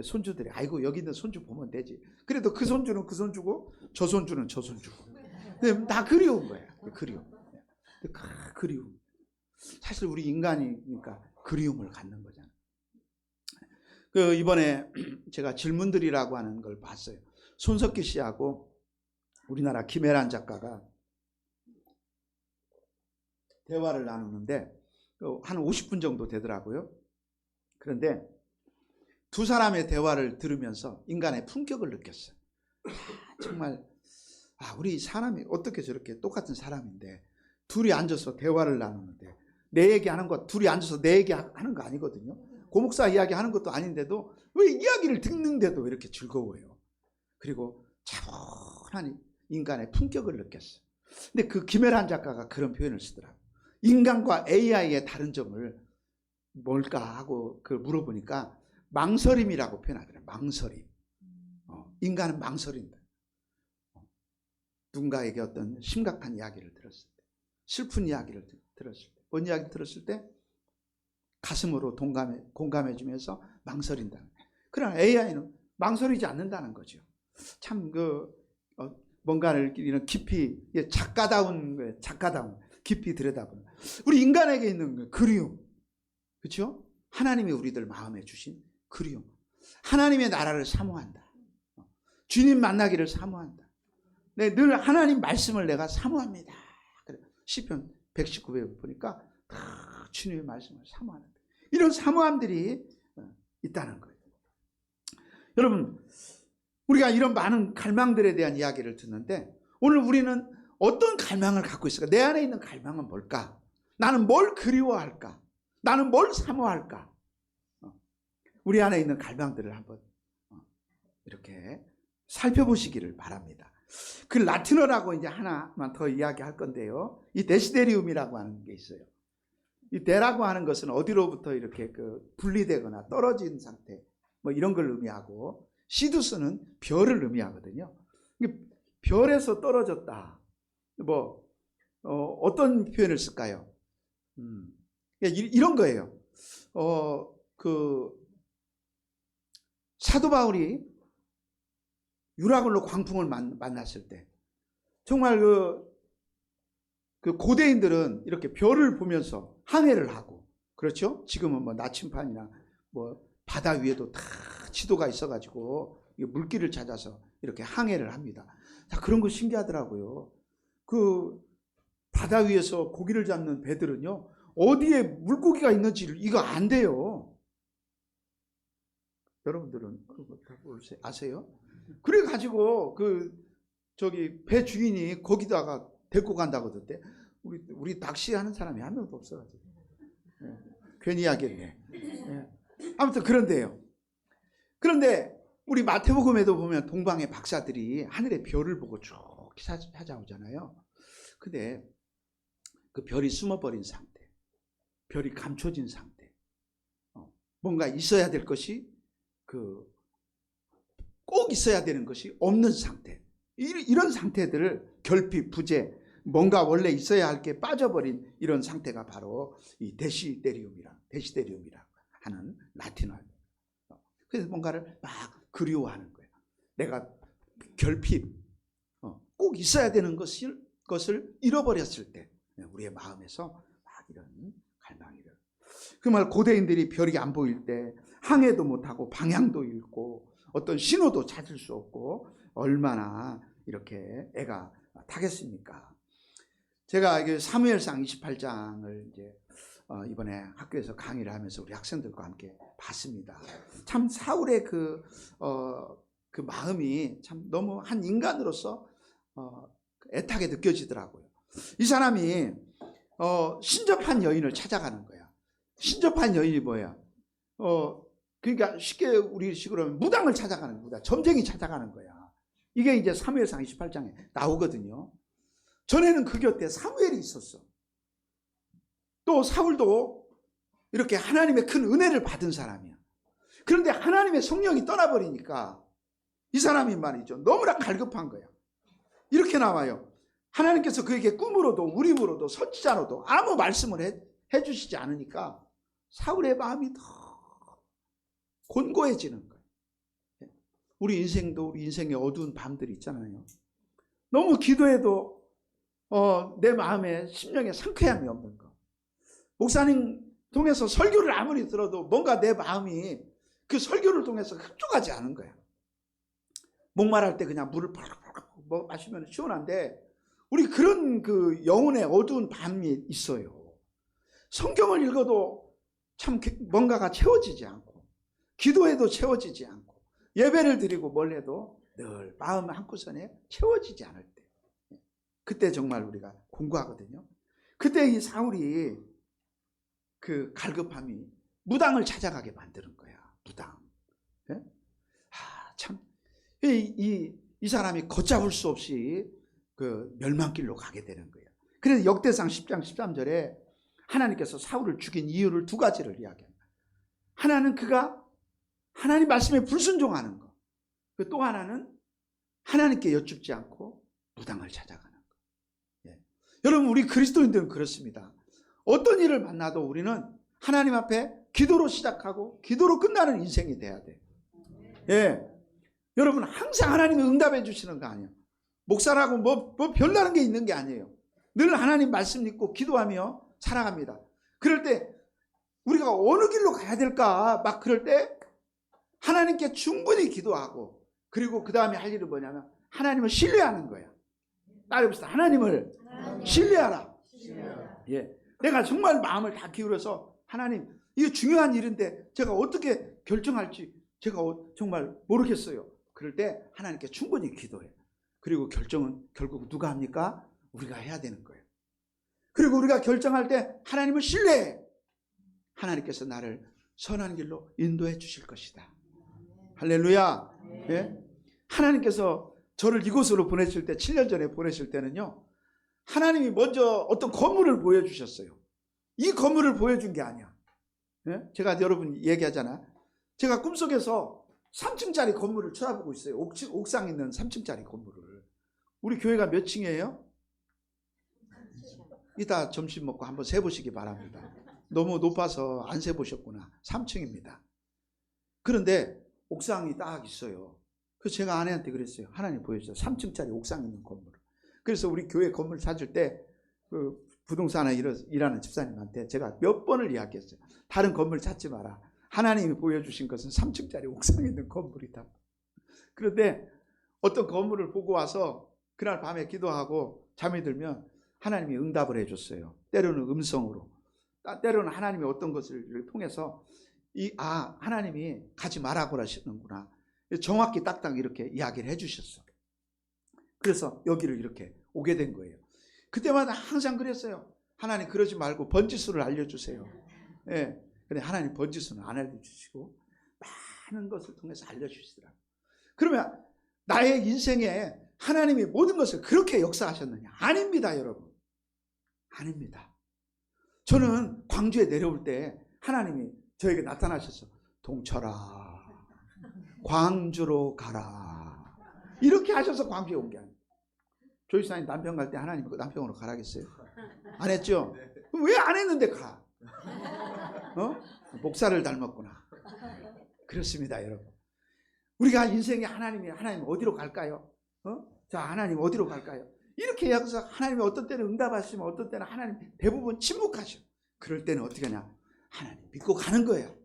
손주들이, 아이고 여기 있는 손주 보면 되지. 그래도 그 손주는 그 손주고 저 손주는 저 손주고. 근데 다 그리운 거야. 그리움. 사실 우리 인간이니까 그리움을 갖는 거잖아. 이번에 제가 질문들이라고 하는 걸 봤어요. 손석기 씨하고 우리나라 김혜란 작가가 대화를 나누는데 한 50분 정도 되더라고요. 그런데 두 사람의 대화를 들으면서 인간의 품격을 느꼈어요. 정말 우리 사람이 어떻게 저렇게 똑같은 사람인데 둘이 앉아서 대화를 나누는데, 내 얘기하는 것, 둘이 앉아서 내 얘기하는 거 아니거든요. 고목사 이야기하는 것도 아닌데도 왜 이야기를 듣는데도 이렇게 즐거워요. 그리고 차분한 인간의 품격을 느꼈어요. 근데 그 김혜란 작가가 그런 표현을 쓰더라고요. 인간과 AI의 다른 점을 뭘까 하고 그걸 물어보니까 망설임이라고 표현하더라고요. 망설임. 인간은 망설인다. 누군가에게 어떤 심각한 이야기를 들었을 때, 슬픈 이야기를 들었을 때, 뭔 이야기 들었을 때 가슴으로 공감해 주면서 망설인다. 그러나 AI는 망설이지 않는다는 거죠. 참 뭔가를 이런 깊이, 작가다운 거예요. 작가다운 깊이 들여다보는 우리 인간에게 있는 그리움, 그렇죠? 하나님이 우리들 마음에 주신 그리움. 하나님의 나라를 사모한다. 주님 만나기를 사모한다. 늘 하나님 말씀을 내가 사모합니다. 시편 119회 보니까 다 주님의 말씀을 사모하는 이런 사모함들이 있다는 거예요. 여러분, 우리가 이런 많은 갈망들에 대한 이야기를 듣는데 오늘 우리는 어떤 갈망을 갖고 있을까? 내 안에 있는 갈망은 뭘까? 나는 뭘 그리워할까? 나는 뭘 사모할까? 우리 안에 있는 갈망들을 한번 이렇게 살펴보시기를 바랍니다. 그 라틴어라고 이제 하나만 더 이야기할 건데요. 이 데시데리움이라고 하는 게 있어요. 이 데라고 하는 것은 어디로부터 이렇게 분리되거나 떨어진 상태, 뭐 이런 걸 의미하고, 시두스는 별을 의미하거든요. 별에서 떨어졌다. 뭐 어떤 표현을 쓸까요? 이런 거예요. 사도 바울이 유라굴로 광풍을 만났을 때 정말 그 고대인들은 이렇게 별을 보면서 항해를 하고, 그렇죠? 지금은 뭐 나침판이나 뭐 바다 위에도 다 지도가 있어가지고 물길을 찾아서 이렇게 항해를 합니다. 자, 그런 거 신기하더라고요. 그 바다 위에서 고기를 잡는 배들은요, 어디에 물고기가 있는지를 이거 안 돼요. 여러분들은 그거 아세요? 그래가지고 배 주인이 거기다가 데리고 간다고 하던데, 우리 낚시하는 사람이 한 명도 없어가지고 괜히 이야기했네. 아무튼 그런데요. 그런데 우리 마태복음에도 보면 동방의 박사들이 하늘의 별을 보고 쭉 찾아오잖아요. 근데 그 별이 숨어버린 상태, 별이 감춰진 상태, 뭔가 있어야 될 것이 꼭 있어야 되는 것이 없는 상태, 이런 상태들을 결핍, 부재, 뭔가 원래 있어야 할 게 빠져버린 이런 상태가 바로 이 데시데리움이라 하는 라틴어예요. 그래서 뭔가를 막 그리워하는 거예요. 내가 결핍, 꼭 있어야 되는 것을 잃어버렸을 때 우리의 마음에서 막 이런 갈망이를. 그 말, 고대인들이 별이 안 보일 때 항해도 못하고 방향도 잃고 어떤 신호도 찾을 수 없고 얼마나 이렇게 애가 타겠습니까? 제가 사무엘상 28장을 이제 이번에 학교에서 강의를 하면서 우리 학생들과 함께 봤습니다. 참 사울의 그 마음이 참 너무 한 인간으로서 애타게 느껴지더라고요. 이 사람이 신접한 여인을 찾아가는 거야. 신접한 여인이 뭐야? 그러니까 쉽게 우리 식으로 하면 무당을 찾아가는 거다. 점쟁이 찾아가는 거야. 이게 이제 사무엘상 28장에 나오거든요. 전에는 그 곁에 사무엘이 있었어. 또 사울도 이렇게 하나님의 큰 은혜를 받은 사람이야. 그런데 하나님의 성령이 떠나버리니까 이 사람이 말이죠, 너무나 갈급한 거야. 이렇게 나와요. 하나님께서 그에게 꿈으로도 우림으로도 선지자로도 아무 말씀을 해주시지 않으니까 사울의 마음이 더 곤고해지는 거예요. 우리 인생도 우리 인생의 어두운 밤들이 있잖아요. 너무 기도해도 내 마음에 심령에 상쾌함이 없는 거. 목사님 통해서 설교를 아무리 들어도 뭔가 내 마음이 그 설교를 통해서 흡족하지 않은 거야. 목말할 때 그냥 물을 펄펄 마시면 시원한데 우리 그런 그 영혼의 어두운 밤이 있어요. 성경을 읽어도 참 뭔가가 채워지지 않고, 기도해도 채워지지 않고, 예배를 드리고 뭘 해도 늘 마음 한구석에 채워지지 않을 때, 그때 정말 우리가 공부하거든요. 그때 이 사울이 그 갈급함이 무당을 찾아가게 만드는 거야. 무당. 예? 참 이 사람이 걷잡을 수 없이 그 멸망길로 가게 되는 거예요. 그래서 역대상 10장 13절에 하나님께서 사울을 죽인 이유를 두 가지를 이야기합니다. 하나는 그가 하나님 말씀에 불순종하는 것, 또 하나는 하나님께 여쭙지 않고 무당을 찾아가는 것. 예. 여러분, 우리 그리스도인들은 그렇습니다. 어떤 일을 만나도 우리는 하나님 앞에 기도로 시작하고 기도로 끝나는 인생이 돼야 돼요. 예. 여러분, 항상 하나님이 응답해 주시는 거 아니에요. 목사라고 뭐 별다른 게 있는 게 아니에요. 늘 하나님 말씀 믿고 기도하며 살아갑니다. 그럴 때 우리가 어느 길로 가야 될까 막 그럴 때 하나님께 충분히 기도하고, 그리고 그 다음에 할 일은 뭐냐면 하나님을 신뢰하는 거야. 따라해봅시다. 하나님을 신뢰하라. 예. 내가 정말 마음을 다 기울여서 하나님, 이게 중요한 일인데 제가 어떻게 결정할지 제가 정말 모르겠어요. 그럴 때 하나님께 충분히 기도해. 그리고 결정은 결국 누가 합니까? 우리가 해야 되는 거예요. 그리고 우리가 결정할 때 하나님을 신뢰해. 하나님께서 나를 선한 길로 인도해 주실 것이다. 할렐루야. 예? 하나님께서 저를 이곳으로 보내실 때, 7년 전에 보내실 때는요, 하나님이 먼저 어떤 건물을 보여주셨어요. 이 건물을 보여준 게 아니야. 예? 제가 여러분 얘기하잖아. 제가 꿈속에서 3층짜리 건물을 쳐다보고 있어요. 옥상 있는 3층짜리 건물을. 우리 교회가 몇 층이에요? 이따 점심 먹고 한번 세보시기 바랍니다. 너무 높아서 안 세보셨구나. 3층입니다. 그런데 옥상이 딱 있어요. 그래서 제가 아내한테 그랬어요. 하나님 보여주세요. 3층짜리 옥상 있는 건물. 그래서 우리 교회 건물 찾을 때 그 부동산에 일하는 집사님한테 제가 몇 번을 이야기했어요. 다른 건물 찾지 마라. 하나님이 보여주신 것은 3층짜리 옥상 있는 건물이다. 그런데 어떤 건물을 보고 와서 그날 밤에 기도하고 잠이 들면 하나님이 응답을 해줬어요. 때로는 음성으로, 때로는 하나님이 어떤 것을 통해서 하나님이 가지 말라고 하시는구나. 정확히 딱딱 이렇게 이야기를 해주셨어. 그래서 여기를 이렇게 오게 된 거예요. 그때마다 항상 그랬어요. 하나님, 그러지 말고 번지수를 알려주세요. 예. 근데 하나님 번지수는 안 알려주시고 많은 것을 통해서 알려주시더라고요. 그러면 나의 인생에 하나님이 모든 것을 그렇게 역사하셨느냐? 아닙니다, 여러분. 아닙니다. 저는 광주에 내려올 때 하나님이 저에게 나타나셔서 동철아, 광주로 가라. 이렇게 하셔서 광주에 온 게 아니에요. 조이사님 남편 갈 때 하나님 그 남편으로 가라겠어요? 안 했죠? 왜 안 했는데 가? 목사를 닮았구나. 그렇습니다, 여러분. 우리가 인생에 하나님 어디로 갈까요? 자, 하나님 어디로 갈까요? 이렇게 해서 하나님이 어떤 때는 응답하시면 어떤 때는 하나님 대부분 침묵하셔. 그럴 때는 어떻게 하냐? 하나님 믿고 가는 거예요.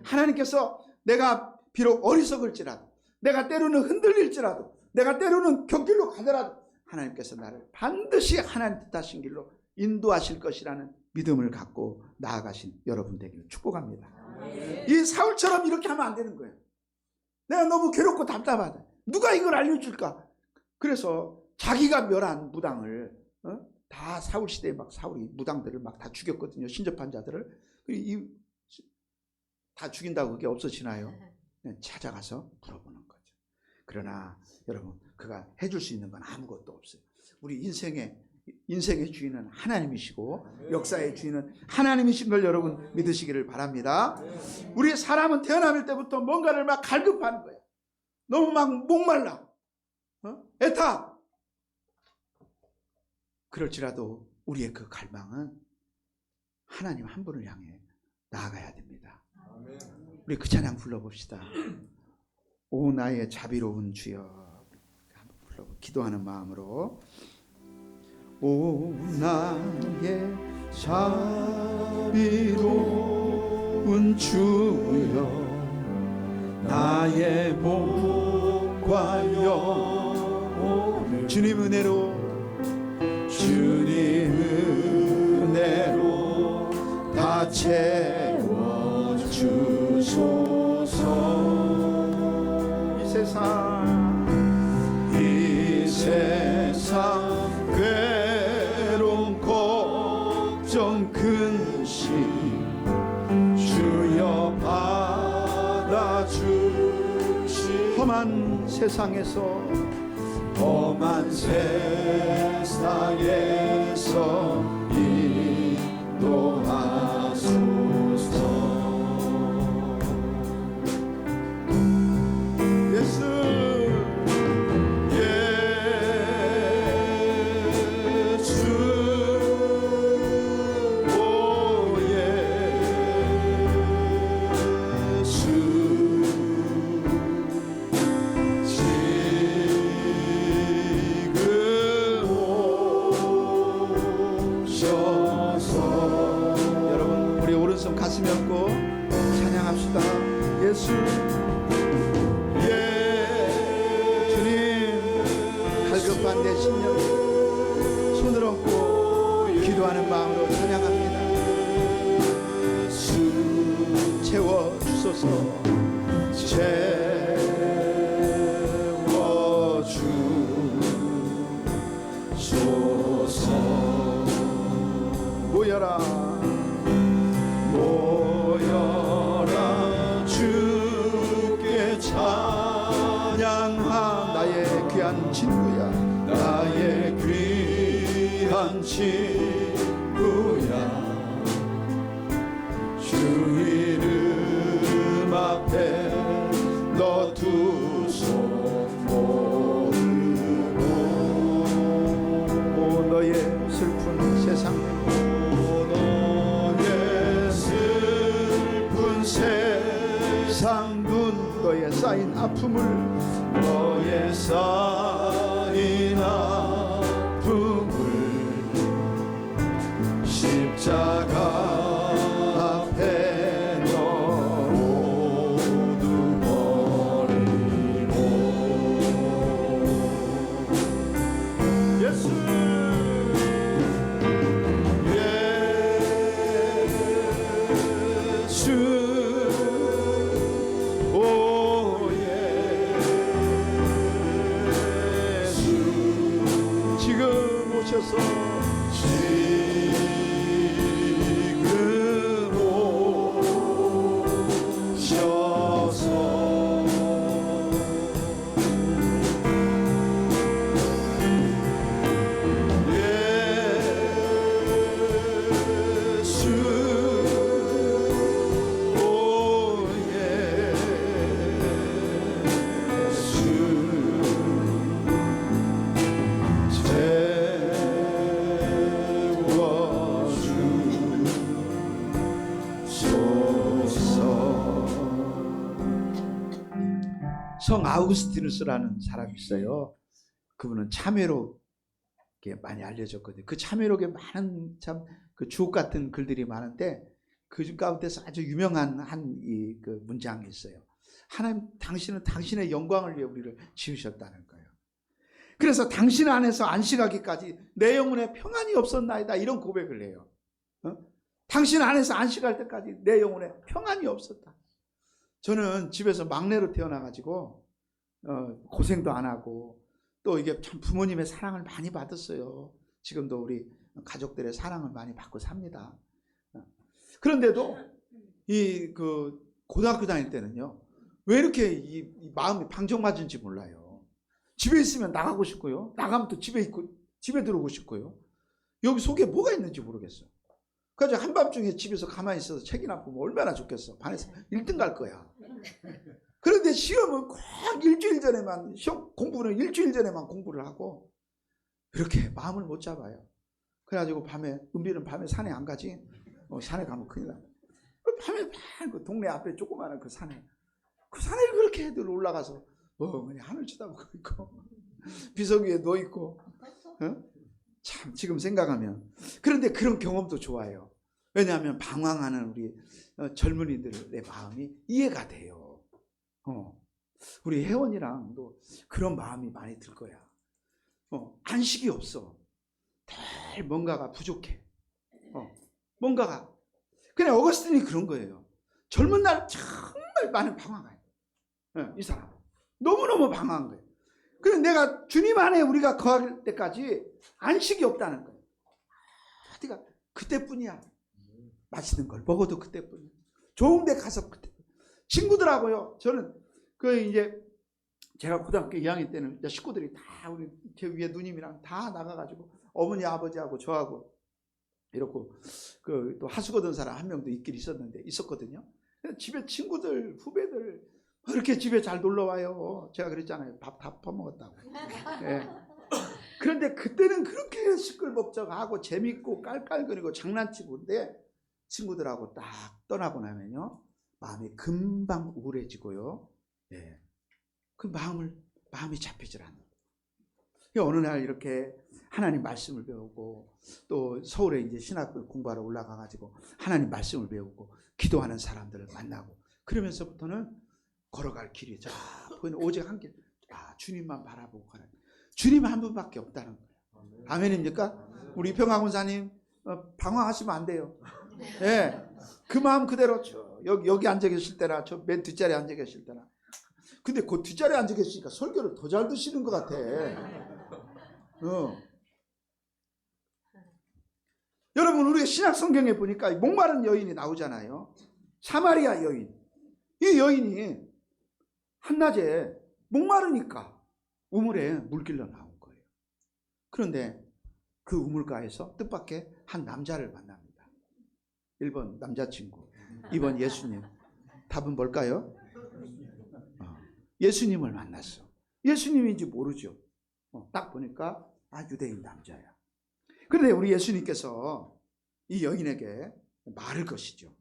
하나님께서 내가 비록 어리석을지라도, 내가 때로는 흔들릴지라도, 내가 때로는 곁길로 가더라도 하나님께서 나를 반드시 하나님 뜻하신 길로 인도하실 것이라는 믿음을 갖고 나아가신 여러분 되기를 축복합니다. 이 사울처럼 이렇게 하면 안 되는 거예요. 내가 너무 괴롭고 답답하다. 누가 이걸 알려줄까? 그래서 자기가 멸한 무당을 다 사울 시대에 막 사울이 무당들을 막 다 죽였거든요. 신접한 자들을. 다 죽인다고 그게 없어지나요? 찾아가서 물어보는 거죠. 그러나 여러분, 그가 해줄 수 있는 건 아무것도 없어요. 우리 인생의 주인은 하나님이시고 역사의 주인은 하나님이신 걸 여러분 믿으시기를 바랍니다. 우리 사람은 태어날 때부터 뭔가를 막 갈급하는 거예요. 너무 막 목말라, 애타. 그럴지라도 우리의 그 갈망은 하나님 한 분을 향해 나아가야 됩니다. 우리 그 찬양 불러봅시다. 오 나의 자비로운 주여. 한번 불러보 기도하는 마음으로. 오 나의 자비로운 주여, 나의 몸과 영혼을 주님 은혜로 다 채워주소서. 이 세상 괴로움 걱정 근심 주여 받아주시. 험한 세상에서 인도하소서. 가슴 얹고 찬양합시다. 예수, 주님, 갈급한 내 심령 손을 얹고 기도하는 마음으로 찬양합니다. 채워주소서. 채워주소서. 모여라 주께 찬양하. 나의 귀한 친구야, 나의 귀한 친구야. 주 이름 앞에 너 두 손 모으고. 오 너의 슬픈 세상, 세상 눈 너의 쌓인 아픔을, 너의 쌓인 아픔을 십자가 앞에 너 모두 버리고. 예수, 오셔서 지금 오셔서 예수, 오 성 아우구스티누스라는 사람이 있어요. 그분은 참회로 많이 알려졌거든요. 그 참회록에 많은 참 그 주옥 같은 글들이 많은데 그 가운데서 아주 유명한 그 문장이 있어요. 하나님, 당신은 당신의 영광을 위해 우리를 지으셨다는 거예요. 그래서 당신 안에서 안식하기까지 내 영혼에 평안이 없었나이다, 이런 고백을 해요. 당신 안에서 안식할 때까지 내 영혼에 평안이 없었다. 저는 집에서 막내로 태어나가지고 고생도 안 하고 또 이게 참 부모님의 사랑을 많이 받았어요. 지금도 우리 가족들의 사랑을 많이 받고 삽니다. 그런데도 이 고등학교 다닐 때는요, 왜 이렇게 이 마음이 방정맞은지 몰라요. 집에 있으면 나가고 싶고요, 나가면 또 집에 들어오고 싶고요. 여기 속에 뭐가 있는지 모르겠어요. 그래서 한밤중에 집에서 가만히 있어서 책이나 보면 얼마나 좋겠어. 반에서 1등 갈 거야. 그런데 시험은 꼭 일주일 전에만, 공부는 일주일 전에만 공부를 하고, 이렇게 마음을 못 잡아요. 그래가지고 은비는 밤에 산에 안 가지. 산에 가면 큰일 나. 밤에 그 동네 앞에 조그마한 그 산에 그렇게 애들 올라가서 그냥 하늘 쳐다보고 있고 비석 위에 누워 있고, 참 지금 생각하면. 그런데 그런 경험도 좋아요. 왜냐하면 방황하는 우리 젊은이들의 마음이 이해가 돼요. 우리 혜원이랑도 그런 마음이 많이 들 거야. 안식이 없어. 늘 뭔가가 부족해. 뭔가가. 그냥 어거스틴이 그런 거예요. 젊은 날 정말 많은 방황해요. 이 사람 너무너무 방황한 거예요. 그래서 내가 주님 안에 우리가 거할 때까지 안식이 없다는 거예요. 어디가 그때뿐이야. 맛있는 걸 먹어도 그때뿐이야. 좋은 데 가서 그때. 친구들하고요. 저는 이제 제가 고등학교 2학년 때는 식구들이 다 우리 제 위에 누님이랑 다 나가가지고 어머니 아버지하고 저하고 이렇고 또 하수거든 사람 한 명도 있었거든요. 집에 친구들 후배들 이렇게 집에 잘 놀러 와요. 제가 그랬잖아요. 밥 다 퍼먹었다고. 네. 그런데 그때는 그렇게 시끌벅적하고 재밌고 깔깔거리고 장난치고. 근데 친구들하고 딱 떠나고 나면요, 마음이 금방 우울해지고요. 네. 그 마음이 잡히질 않아요. 어느 날 이렇게 하나님 말씀을 배우고 또 서울에 이제 신학을 공부하러 올라가가지고 하나님 말씀을 배우고 기도하는 사람들을 만나고 그러면서부터는 걸어갈 길이 쫙 보이는 오직 한 길. 주님만 바라보고 가라. 주님 한 분밖에 없다는 거예요. 아멘입니까? 우리 평화군사님 방황하시면 안 돼요. 예, 그 마음 그대로 여기 앉아 계실 때나 저 맨 뒷자리에 앉아 계실 때나. 근데 그 뒷자리에 앉아 계시니까 설교를 더 잘 드시는 것 같아. 여러분, 우리 신약 성경에 보니까 목마른 여인이 나오잖아요. 사마리아 여인. 이 여인이 한낮에 목마르니까 우물에 물길로 나온 거예요. 그런데 그 우물가에서 뜻밖의 한 남자를 만납니다. 1번 남자친구, 2번 예수님. 답은 뭘까요? 예수님을 만났어. 예수님인지 모르죠. 딱 보니까 유대인 남자야. 그런데 우리 예수님께서 이 여인에게 말을 것이죠.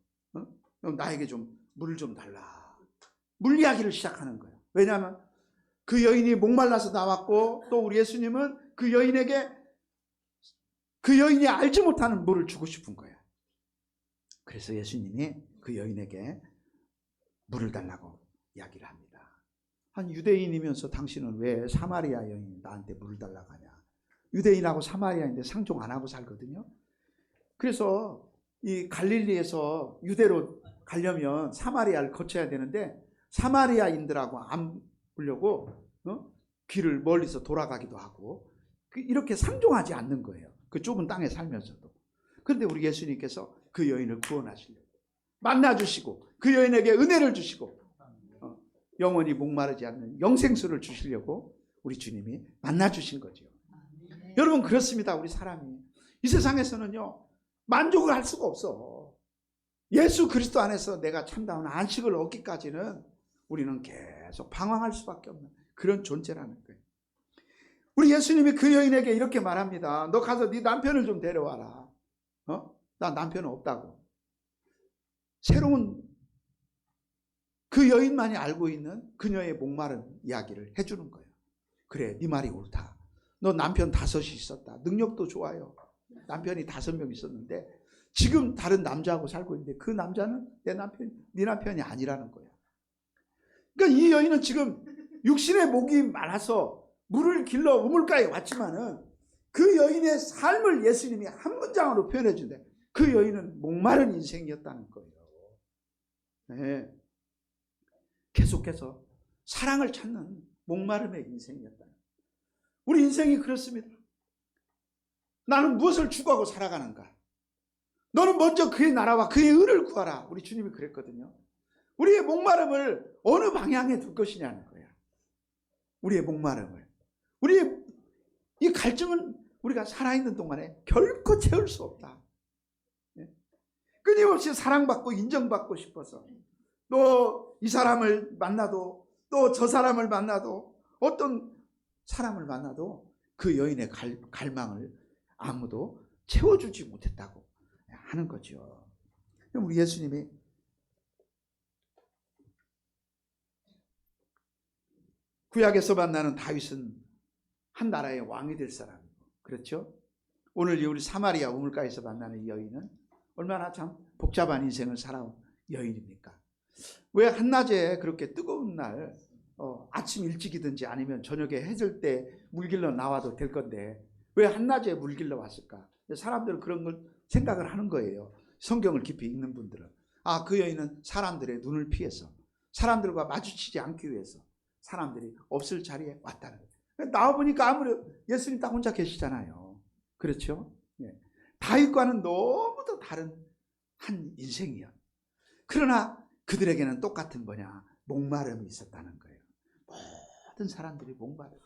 나에게 좀 물을 좀 달라. 물 이야기를 시작하는 거예요. 왜냐하면 그 여인이 목말라서 나왔고 또 우리 예수님은 그 여인에게 그 여인이 알지 못하는 물을 주고 싶은 거야. 그래서 예수님이 그 여인에게 물을 달라고 이야기를 합니다. 한 유대인이면서 당신은 왜 사마리아 여인이 나한테 물을 달라고 하냐. 유대인하고 사마리아인데 상종 안 하고 살거든요. 그래서 이 갈릴리에서 유대로 가려면 사마리아를 거쳐야 되는데 사마리아인들하고 안 보려고 길을 멀리서 돌아가기도 하고 이렇게 상종하지 않는 거예요. 그 좁은 땅에 살면서도. 그런데 우리 예수님께서 그 여인을 구원하시려고 만나주시고 그 여인에게 은혜를 주시고 영원히 목마르지 않는 영생수를 주시려고 우리 주님이 만나주신 거죠. 여러분, 그렇습니다. 우리 사람이 이 세상에서는요, 만족을 할 수가 없어. 예수 그리스도 안에서 내가 참다운 안식을 얻기까지는 우리는 계속 방황할 수밖에 없는 그런 존재라는 거예요. 우리 예수님이 그 여인에게 이렇게 말합니다. 너 가서 네 남편을 좀 데려와라. 나 남편은 없다고. 새로운 그 여인만이 알고 있는 그녀의 목마른 이야기를 해주는 거예요. 그래, 네 말이 옳다. 너 남편 5이 있었다. 능력도 좋아요. 남편이 5명 있었는데 지금 다른 남자하고 살고 있는데 그 남자는 네 남편이 아니라는 거야. 그러니까 이 여인은 지금 육신의 목이 많아서 물을 길러 우물가에 왔지만은 그 여인의 삶을 예수님이 한 문장으로 표현해 준대. 그 여인은 목마른 인생이었다는 거예요. 네. 계속해서 사랑을 찾는 목마름의 인생이었다. 우리 인생이 그렇습니다. 나는 무엇을 추구하고 살아가는가? 너는 먼저 그의 나라와 그의 의를 구하라. 우리 주님이 그랬거든요. 우리의 목마름을 어느 방향에 둘 것이냐는 거예요. 우리의 목마름을. 우리의 이 갈증은 우리가 살아있는 동안에 결코 채울 수 없다. 끊임없이 사랑받고 인정받고 싶어서 또 이 사람을 만나도 또 저 사람을 만나도 어떤 사람을 만나도 그 여인의 갈망을 아무도 채워주지 못했다고 하는 거죠. 우리 예수님이 구약에서 만나는 다윗은 한 나라의 왕이 될 사람이고, 그렇죠? 오늘 우리 사마리아 우물가에서 만나는 이 여인은 얼마나 참 복잡한 인생을 살아온 여인입니까? 왜 한낮에 그렇게 뜨거운 날 아침 일찍이든지 아니면 저녁에 해질 때 물길러 나와도 될 건데 왜 한낮에 물길러 왔을까? 사람들은 그런 걸 생각을 하는 거예요. 성경을 깊이 읽는 분들은. 아, 그 여인은 사람들의 눈을 피해서 사람들과 마주치지 않기 위해서 사람들이 없을 자리에 왔다는 거예요. 나와보니까 아무래도 예수님 딱 혼자 계시잖아요. 그렇죠? 예. 다윗과는 너무도 다른 한 인생이야. 그러나 그들에게는 똑같은 목마름이 있었다는 거예요. 모든 사람들이 목마름.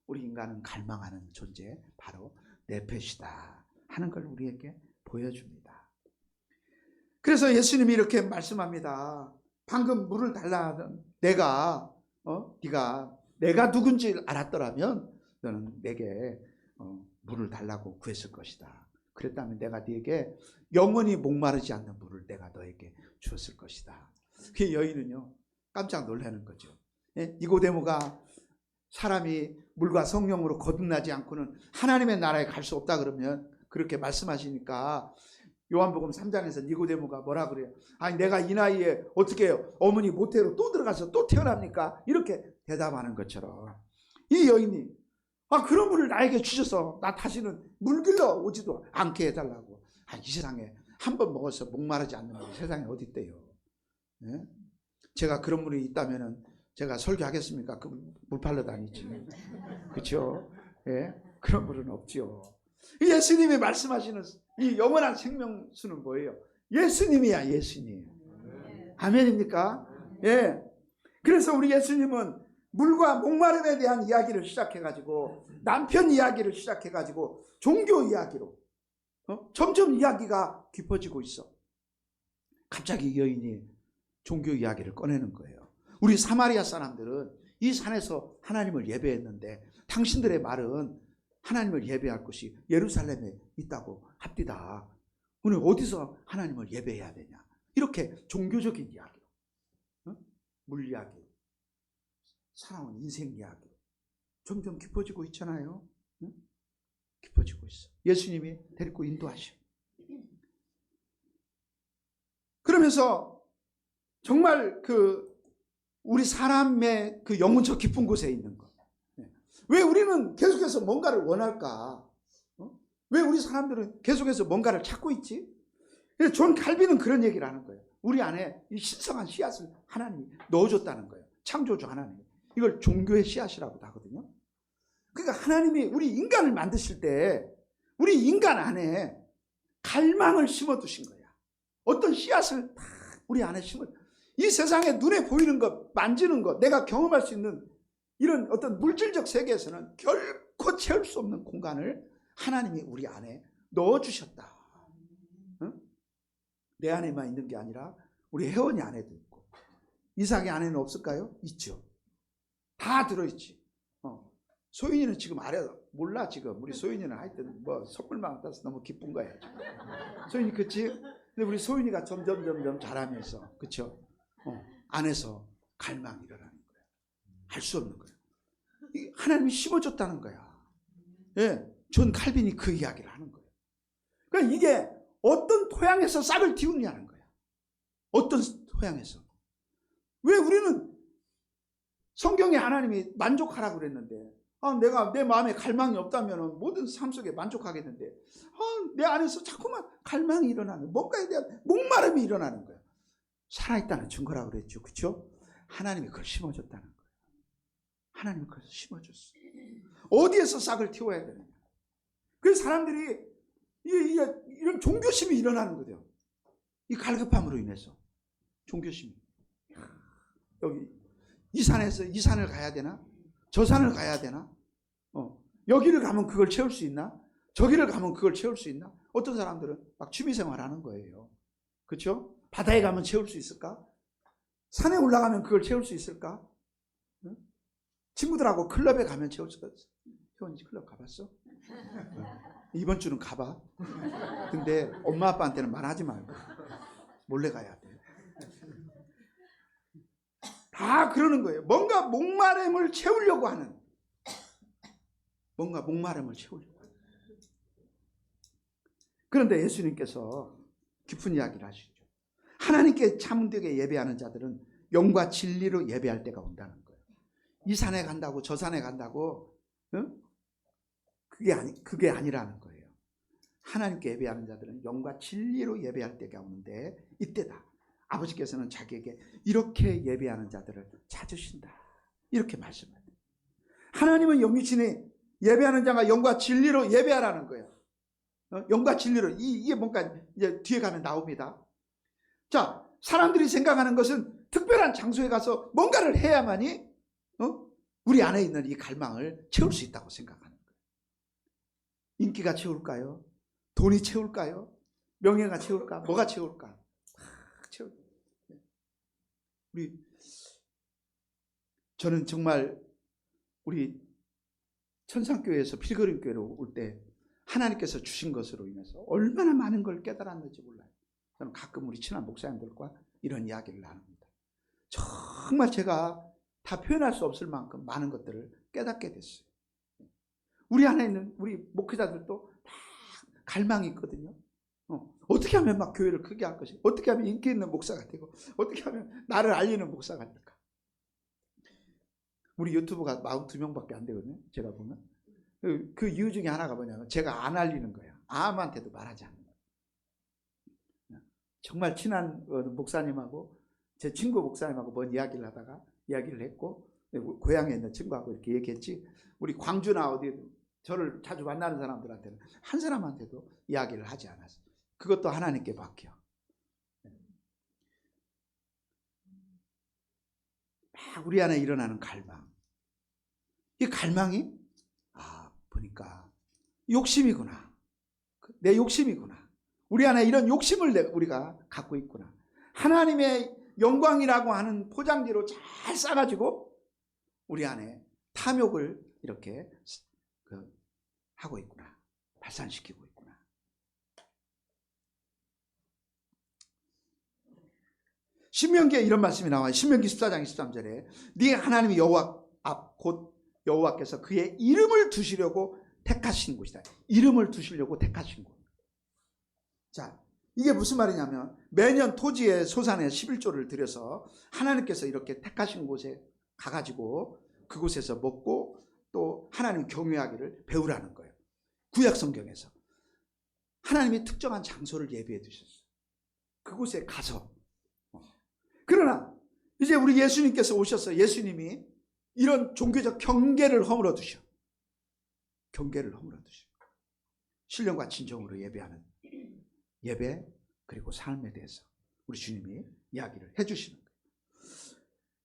우리 인간은 갈망하는 존재, 바로 네페시다 하는 걸 우리에게 보여줍니다. 그래서 예수님이 이렇게 말씀합니다. 방금 물을 달라는 네가 누군지 알았더라면 너는 내게 물을 달라고 구했을 것이다. 그랬다면 내가 네게 영원히 목마르지 않는 물을 내가 너에게 주었을 것이다. 그 여인은요 깜짝 놀라는 거죠. 니고데모가 사람이 물과 성령으로 거듭나지 않고는 하나님의 나라에 갈 수 없다 그러면 그렇게 말씀하시니까 요한복음 3장에서 니고데모가 뭐라 그래요? 아니 내가 이 나이에 어떻게 해요? 어머니 모태로 또 들어가서 또 태어납니까? 이렇게 대답하는 것처럼 이 여인이 그런 물을 나에게 주셔서 나 다시는 물길러 오지도 않게 해달라고. 이 세상에 한 번 먹어서 목마르지 않는 물이 세상에 어디 있대요. 예? 제가 그런 물이 있다면 제가 설교하겠습니까? 그 물 팔러 다니지. 그렇죠? 예? 그런 물은 없죠. 예수님이 말씀하시는 이 영원한 생명수는 뭐예요? 예수님이야, 예수님. 아멘입니까? 예. 그래서 우리 예수님은 물과 목마름에 대한 이야기를 시작해가지고 남편 이야기를 시작해가지고 종교 이야기로 점점 이야기가 깊어지고 있어. 갑자기 이 여인이 종교 이야기를 꺼내는 거예요. 우리 사마리아 사람들은 이 산에서 하나님을 예배했는데 당신들의 말은 하나님을 예배할 곳이 예루살렘에 있다고 합디다. 오늘 어디서 하나님을 예배해야 되냐. 이렇게 종교적인 이야기로 물 이야기, 살아온 인생 이야기 점점 깊어지고 있잖아요. 응? 깊어지고 있어. 예수님이 데리고 인도하셔. 그러면서 정말 우리 사람의 그 영혼 저 깊은 곳에 있는 것. 왜 우리는 계속해서 뭔가를 원할까? 왜 우리 사람들은 계속해서 뭔가를 찾고 있지? 존 칼빈은 그런 얘기를 하는 거예요. 우리 안에 이 신성한 씨앗을 하나님이 넣어줬다는 거예요. 창조주 하나님이. 이걸 종교의 씨앗이라고도 하거든요. 그러니까 하나님이 우리 인간을 만드실 때 우리 인간 안에 갈망을 심어두신 거야. 어떤 씨앗을 딱 우리 안에 이 세상에 눈에 보이는 것, 만지는 것, 내가 경험할 수 있는 이런 어떤 물질적 세계에서는 결코 채울 수 없는 공간을 하나님이 우리 안에 넣어주셨다. 응? 내 안에만 있는 게 아니라 우리 혜원이 안에도 있고 이삭이 안에는 없을까요? 있죠. 다 들어있지. 소윤이는 지금 몰라 지금. 우리 소윤이는 하여튼 선물만 받아서 너무 기쁜 거야. 소윤이 그치? 근데 우리 소윤이가 점점 자라면서 그쵸? 안에서 갈망이 일어나는 거야. 할 수 없는 거야. 하나님이 심어줬다는 거야. 예, 존 칼빈이 그 이야기를 하는 거예요. 그러니까 이게 어떤 토양에서 싹을 틔우느냐는 거야. 어떤 토양에서. 왜 우리는 성경에 하나님이 만족하라고 그랬는데 내가 내 마음에 갈망이 없다면 모든 삶 속에 만족하겠는데 내 안에서 자꾸만 갈망이 일어나는 뭔가에 대한 목마름이 일어나는 거야. 살아있다는 증거라고 그랬죠. 그렇죠? 하나님이 그걸 심어줬다는 거예요. 하나님은 그래서 심어줬어. 어디에서 싹을 틔워야 되느냐. 그래서 사람들이 이런 종교심이 일어나는 거예요. 이 갈급함으로 인해서 종교심이. 여기 이 산에서 이 산을 가야 되나? 저 산을 가야 되나? 여기를 가면 그걸 채울 수 있나? 저기를 가면 그걸 채울 수 있나? 어떤 사람들은 막 취미생활하는 거예요. 그렇죠? 바다에 가면 채울 수 있을까? 산에 올라가면 그걸 채울 수 있을까? 응? 친구들하고 클럽에 가면 채울 수 있을까? 효원이 클럽 가봤어? 이번 주는 가봐. 근데 엄마 아빠한테는 말하지 말고 몰래 가야 돼. 다 그러는 거예요. 뭔가 목마름을 채우려고 하는. 뭔가 목마름을 채우려고 하는. 그런데 예수님께서 깊은 이야기를 하시죠. 하나님께 참되게 예배하는 자들은 영과 진리로 예배할 때가 온다는 거예요. 이 산에 간다고 저 산에 간다고 그게 아니라는 거예요. 하나님께 예배하는 자들은 영과 진리로 예배할 때가 오는데 이때다. 아버지께서는 자기에게 이렇게 예배하는 자들을 찾으신다. 이렇게 말씀합니다. 하나님은 영이시니 예배하는 자가 영과 진리로 예배하라는 거예요. 영과 진리로. 이게 뭔가 이제 뒤에 가면 나옵니다. 자, 사람들이 생각하는 것은 특별한 장소에 가서 뭔가를 해야만이 우리 안에 있는 이 갈망을 채울 수 있다고 생각하는 거예요. 인기가 채울까요? 돈이 채울까요? 명예가 채울까? 뭐가 채울까? 저는 정말 우리 천상교회에서 필그림교회로 올 때 하나님께서 주신 것으로 인해서 얼마나 많은 걸 깨달았는지 몰라요. 저는 가끔 우리 친한 목사님들과 이런 이야기를 나눕니다. 정말 제가 다 표현할 수 없을 만큼 많은 것들을 깨닫게 됐어요. 우리 안에 있는 우리 목회자들도 다 갈망이 있거든요. 어떻게 하면 막 교회를 크게 할 것인가? 어떻게 하면 인기 있는 목사가 되고 어떻게 하면 나를 알리는 목사가 될까? 우리 유튜브가 42명밖에 안 되거든요. 제가 보면. 그 이유 중에 하나가 뭐냐면 제가 안 알리는 거예요. 아무한테도 말하지 않는 거예요. 정말 친한 목사님하고 제 친구 목사님하고 뭔 이야기를 하다가 이야기를 했고 고향에 있는 친구하고 이렇게 얘기했지 우리 광주나 어디 저를 자주 만나는 사람들한테는 한 사람한테도 이야기를 하지 않았어요. 그것도 하나님께 맡겨. 막 우리 안에 일어나는 갈망. 이 갈망이 보니까 욕심이구나. 내 욕심이구나. 우리 안에 이런 욕심을 우리가 갖고 있구나. 하나님의 영광이라고 하는 포장지로 잘 싸가지고 우리 안에 탐욕을 이렇게 하고 있구나. 발산시키고 있구나. 신명기에 이런 말씀이 나와요. 신명기 14장 23절에 네 하나님 여호와 앞 곧 여호와께서 그의 이름을 두시려고 택하신 곳이다. 이름을 두시려고 택하신 곳. 자, 이게 무슨 말이냐면 매년 토지의 소산에 11조를 들여서 하나님께서 이렇게 택하신 곳에 가가지고 그곳에서 먹고 또 하나님 경외하기를 배우라는 거예요. 구약 성경에서 하나님이 특정한 장소를 예비해 두셨어요. 그곳에 가서. 그러나 이제 우리 예수님께서 오셔서 예수님이 이런 종교적 경계를 허물어 두셔. 경계를 허물어 두셔. 신령과 진정으로 예배하는 예배 그리고 삶에 대해서 우리 주님이 이야기를 해주시는 거예요.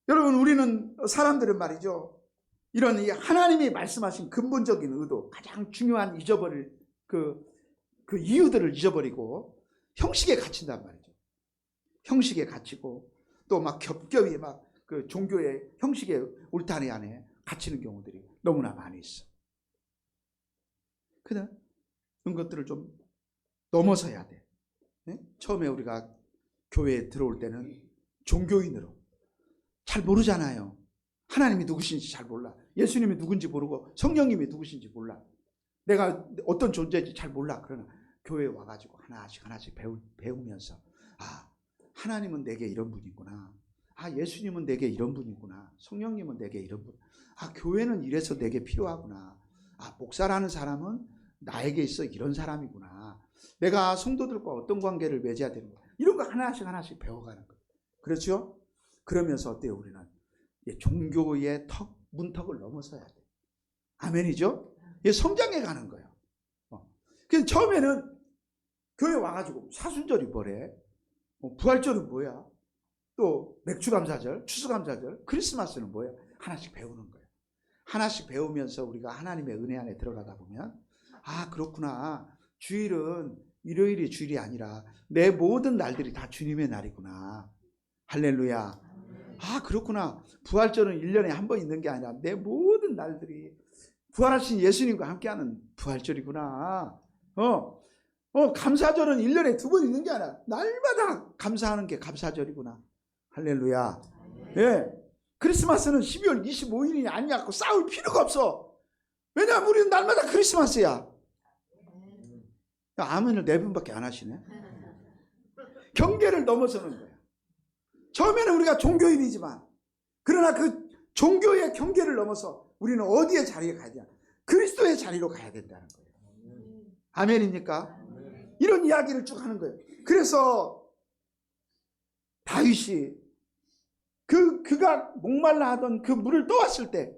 여러분 우리는 사람들은 말이죠. 이런 하나님이 말씀하신 근본적인 의도 가장 중요한 잊어버릴 그 이유들을 잊어버리고 형식에 갇힌단 말이죠. 형식에 갇히고 또 막 겹겹이 막 그 종교의 형식의 울타리 안에 갇히는 경우들이 너무나 많이 있어. 그런 것들을 좀 넘어서야 돼. 네? 처음에 우리가 교회에 들어올 때는 종교인으로 잘 모르잖아요. 하나님이 누구신지 잘 몰라. 예수님이 누군지 모르고 성령님이 누구신지 몰라. 내가 어떤 존재인지 잘 몰라. 그러나 교회에 와가지고 하나씩 배우면서 하나님은 내게 이런 분이구나. 예수님은 내게 이런 분이구나. 성령님은 내게 이런 분. 교회는 이래서 내게 필요하구나. 목사라는 사람은 나에게 있어 이런 사람이구나. 내가 성도들과 어떤 관계를 맺어야 되는 거야. 이런 거 하나씩 배워가는 거예요. 그렇죠? 그러면서 어때요 우리는? 종교의 턱 문턱을 넘어서야 돼. 아멘이죠? 이게 성장해 가는 거예요. 그래서 처음에는 교회 와가지고 사순절이 뭐래? 부활절은 뭐야? 또 맥주감사절, 추수감사절, 크리스마스는 뭐야? 하나씩 배우는 거예요. 하나씩 배우면서 우리가 하나님의 은혜 안에 들어가다 보면 아 그렇구나. 주일은 일요일이 주일이 아니라 내 모든 날들이 다 주님의 날이구나. 할렐루야. 아 그렇구나. 부활절은 1년에 한 번 있는 게 아니라 내 모든 날들이 부활하신 예수님과 함께하는 부활절이구나. 감사절은 1년에 2번 있는 게 아니라 날마다 감사하는 게 감사절이구나. 할렐루야. 예. 크리스마스는 12월 25일이 아니냐고 싸울 필요가 없어. 왜냐하면 우리는 날마다 크리스마스야. 아멘을 4분밖에 안 하시네. 경계를 넘어서는 거야. 처음에는 우리가 종교인이지만 그러나 그 종교의 경계를 넘어서 우리는 어디에 자리에 가야 되냐? 그리스도의 자리로 가야 된다는 거예요. 아멘입니까? 이런 이야기를 쭉 하는 거예요. 그래서 다윗이 그가 목말라 하던 그 물을 떠왔을 때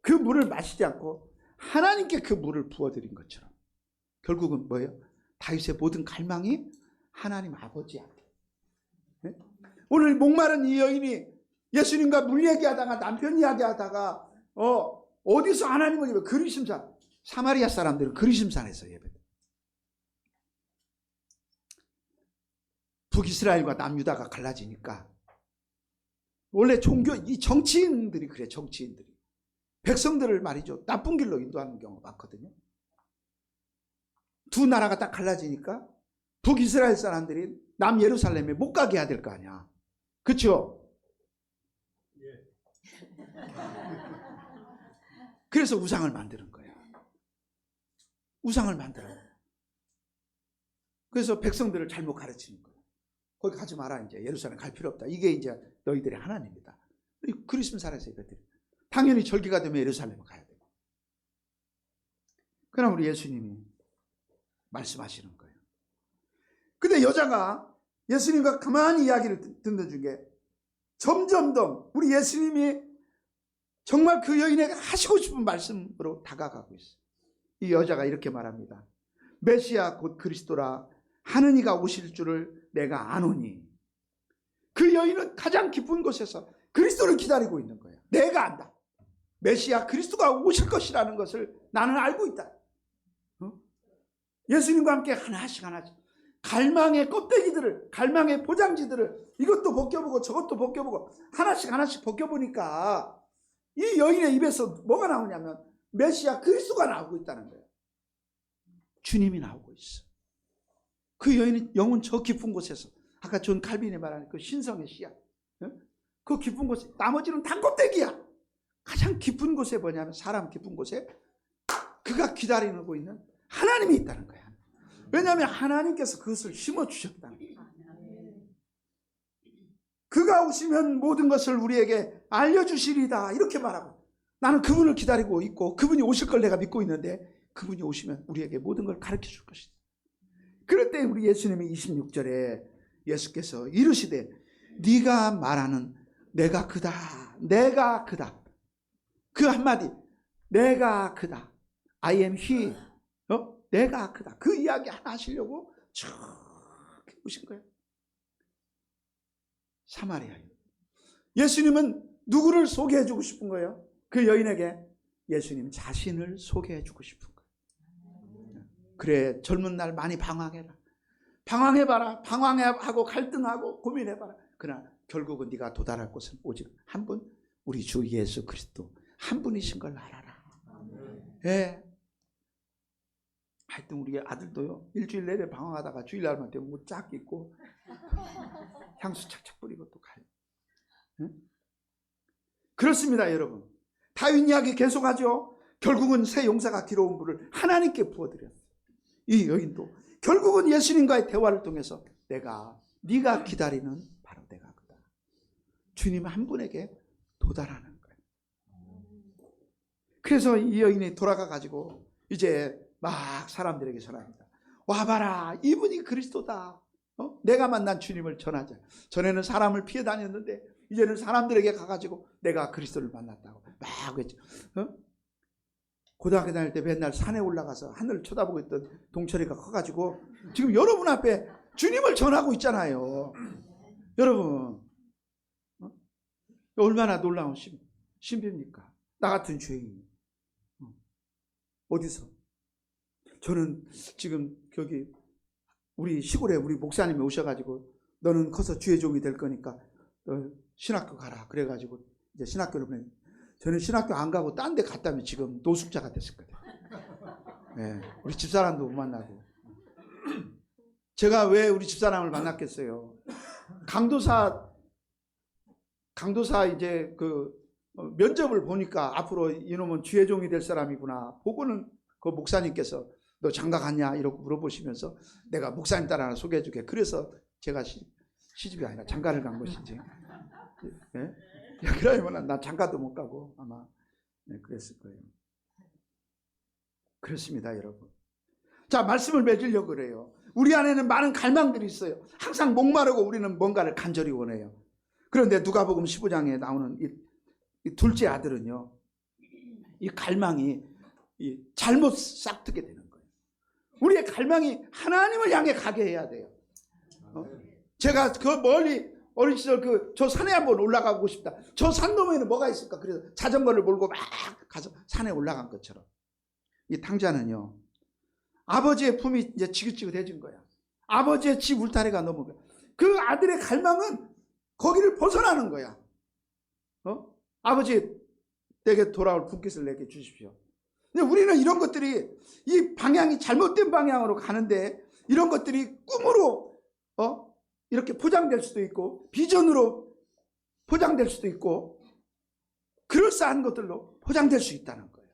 그 물을 마시지 않고 하나님께 그 물을 부어드린 것처럼 결국은 뭐예요? 다윗의 모든 갈망이 하나님 아버지야. 네? 오늘 목마른 이 여인이 예수님과 물 얘기하다가 남편 이야기하다가 어디서 하나님을 예배? 그리심산. 사마리아 사람들은 그리심산에서 예배. 북이스라엘과 남유다가 갈라지니까 원래 종교 이 정치인들이 그래. 정치인들이 백성들을 말이죠 나쁜 길로 인도하는 경우가 많거든요. 두 나라가 딱 갈라지니까 북이스라엘 사람들이 남예루살렘에 못 가게 해야 될 거 아니야. 그렇죠? 그래서 우상을 만드는 거야. 우상을 만들어요. 그래서 백성들을 잘못 가르치는 거야. 거기 가지 마라. 이제 예루살렘 갈 필요 없다. 이게 이제 너희들의 하나님이다. 그리스도산에서 예배드려. 당연히 절기가 되면 예루살렘에 가야 되고. 그럼 우리 예수님이 말씀하시는 거예요. 근데 여자가 예수님과 가만히 이야기를 듣는 중에 점점 더 우리 예수님이 정말 그 여인에게 하시고 싶은 말씀으로 다가가고 있어요. 이 여자가 이렇게 말합니다. 메시아 곧 그리스도라 하는 이가 오실 줄을 내가 아노니. 그 여인은 가장 깊은 곳에서 그리스도를 기다리고 있는 거예요. 내가 안다. 메시아 그리스도가 오실 것이라는 것을 나는 알고 있다. 예수님과 함께 하나씩 갈망의 껍데기들을, 갈망의 포장지들을 이것도 벗겨보고 저것도 벗겨보고 하나씩 벗겨보니까 이 여인의 입에서 뭐가 나오냐면 메시아 그리스도가 나오고 있다는 거예요. 주님이 나오고 있어. 그 여인이 영혼 저 깊은 곳에서 아까 존 칼빈이 말하는 그 신성의 씨앗, 그 깊은 곳에 나머지는 다 껍데기야. 가장 깊은 곳에 뭐냐면 사람 깊은 곳에 그가 기다리고 있는 하나님이 있다는 거야. 왜냐하면 하나님께서 그것을 심어주셨다는 거야. 그가 오시면 모든 것을 우리에게 알려주시리다 이렇게 말하고 나는 그분을 기다리고 있고 그분이 오실 걸 내가 믿고 있는데 그분이 오시면 우리에게 모든 걸 가르쳐 줄 것이다. 그럴 때 우리 예수님이 26절에 예수께서 이르시되 네가 말하는 내가 그다. 내가 그다. 그 한마디 내가 그다. I am he. 내가 그다. 그 이야기 하나 하시려고 쭉 오신 거예요. 사마리아인. 예수님은 누구를 소개해 주고 싶은 거예요? 그 여인에게 예수님 자신을 소개해 주고 싶은 거예요. 그래 젊은 날 많이 방황해라. 방황해봐라. 방황하고 갈등하고 고민해봐라. 그러나 결국은 네가 도달할 곳은 오직 한 분 우리 주 예수 그리스도 한 분이신 걸 알아라. 예. 하여튼 우리 아들도요 일주일 내내 방황하다가 주일날만 되면 뭐 쫙 입고 향수 착착 뿌리고 또 가요. 응? 그렇습니다 여러분. 다윗 이야기 계속하죠. 결국은 새 용사가 길어온 물을 하나님께 부어드렸어요. 이 여인도 결국은 예수님과의 대화를 통해서 네가 기다리는 바로 내가 그다. 주님 한 분에게 도달하는 거예요. 그래서 이 여인이 돌아가가지고 이제 막 사람들에게 전합니다. 와봐라 이분이 그리스도다. 내가 만난 주님을 전하자. 전에는 사람을 피해 다녔는데 이제는 사람들에게 가가지고 내가 그리스도를 만났다고 막 했죠. 고등학교 다닐 때 맨날 산에 올라가서 하늘을 쳐다보고 있던 동철이가 커가지고 지금 여러분 앞에 주님을 전하고 있잖아요. 여러분, 얼마나 놀라운 신비입니까? 나 같은 죄인이 어디서? 저는 지금 여기 우리 시골에 우리 목사님이 오셔가지고 너는 커서 주의 종이 될 거니까 너 신학교 가라. 그래가지고 이제 신학교를 보내. 저는 신학교 안 가고 딴 데 갔다면 지금 노숙자가 됐을 거예요. 네, 우리 집사람도 못 만나고. 제가 왜 우리 집사람을 만났겠어요? 강도사 이제 그 면접을 보니까 앞으로 이놈은 주의 종이 될 사람이구나. 보고는 그 목사님께서 너 장가 갔냐? 이러고 물어보시면서 내가 목사님 딸 하나 소개해줄게. 그래서 제가 시집이 아니라 장가를 간 것이지. 네? 그러면 난 장가도 못 가고 아마 그랬을 거예요. 그렇습니다, 여러분. 자, 말씀을 맺으려고 그래요. 우리 안에는 많은 갈망들이 있어요. 항상 목마르고 우리는 뭔가를 간절히 원해요. 그런데 누가복음 15장에 나오는 이 둘째 아들은요, 이 갈망이 잘못 싹트게 되는 거예요. 우리의 갈망이 하나님을 향해 가게 해야 돼요. 제가 그 멀리 어린 시절 저 산에 한번 올라가고 싶다. 저 산 너머에는 뭐가 있을까? 그래서 자전거를 몰고 막 가서 산에 올라간 것처럼. 이 탕자는요, 아버지의 품이 이제 지긋지긋해진 거야. 아버지의 집 울타리가 넘은 거야. 그 아들의 갈망은 거기를 벗어나는 거야. 아버지 내게 돌아올 분깃을 내게 주십시오. 근데 우리는 이런 것들이 이 방향이 잘못된 방향으로 가는데 이런 것들이 꿈으로 이렇게 포장될 수도 있고 비전으로 포장될 수도 있고 그럴싸한 것들로 포장될 수 있다는 거예요.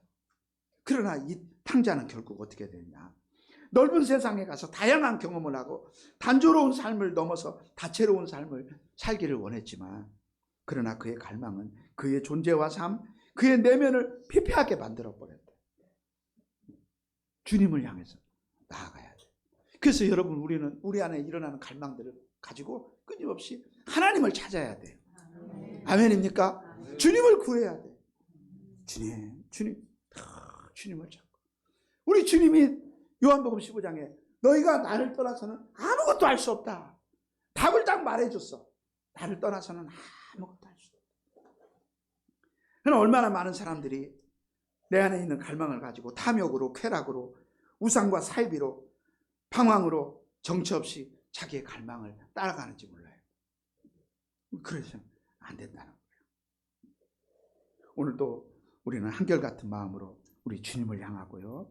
그러나 이 탕자는 결국 어떻게 되냐? 넓은 세상에 가서 다양한 경험을 하고 단조로운 삶을 넘어서 다채로운 삶을 살기를 원했지만 그러나 그의 갈망은 그의 존재와 삶, 그의 내면을 피폐하게 만들어버렸다. 주님을 향해서 나아가야 돼. 그래서 여러분, 우리는 우리 안에 일어나는 갈망들을 가지고 끊임없이 하나님을 찾아야 돼요. 아멘입니까? 주님을 구해야 돼. 주님을 찾고. 우리 주님이 요한복음 15장에 너희가 나를 떠나서는 아무것도 할 수 없다. 답을 딱 말해줬어. 나를 떠나서는 아무것도 할 수 없다. 그러나 얼마나 많은 사람들이 내 안에 있는 갈망을 가지고 탐욕으로, 쾌락으로, 우상과 사이비로, 방황으로 정처 없이 자기의 갈망을 따라가는지 몰라요. 그래서 안 된다는 거예요. 오늘도 우리는 한결같은 마음으로 우리 주님을 향하고요,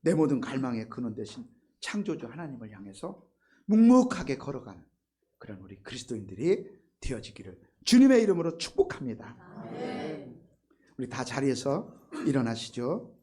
내 모든 갈망의 근원 대신 창조주 하나님을 향해서 묵묵하게 걸어가는 그런 우리 그리스도인들이 되어지기를 주님의 이름으로 축복합니다. 우리 다 자리에서 일어나시죠.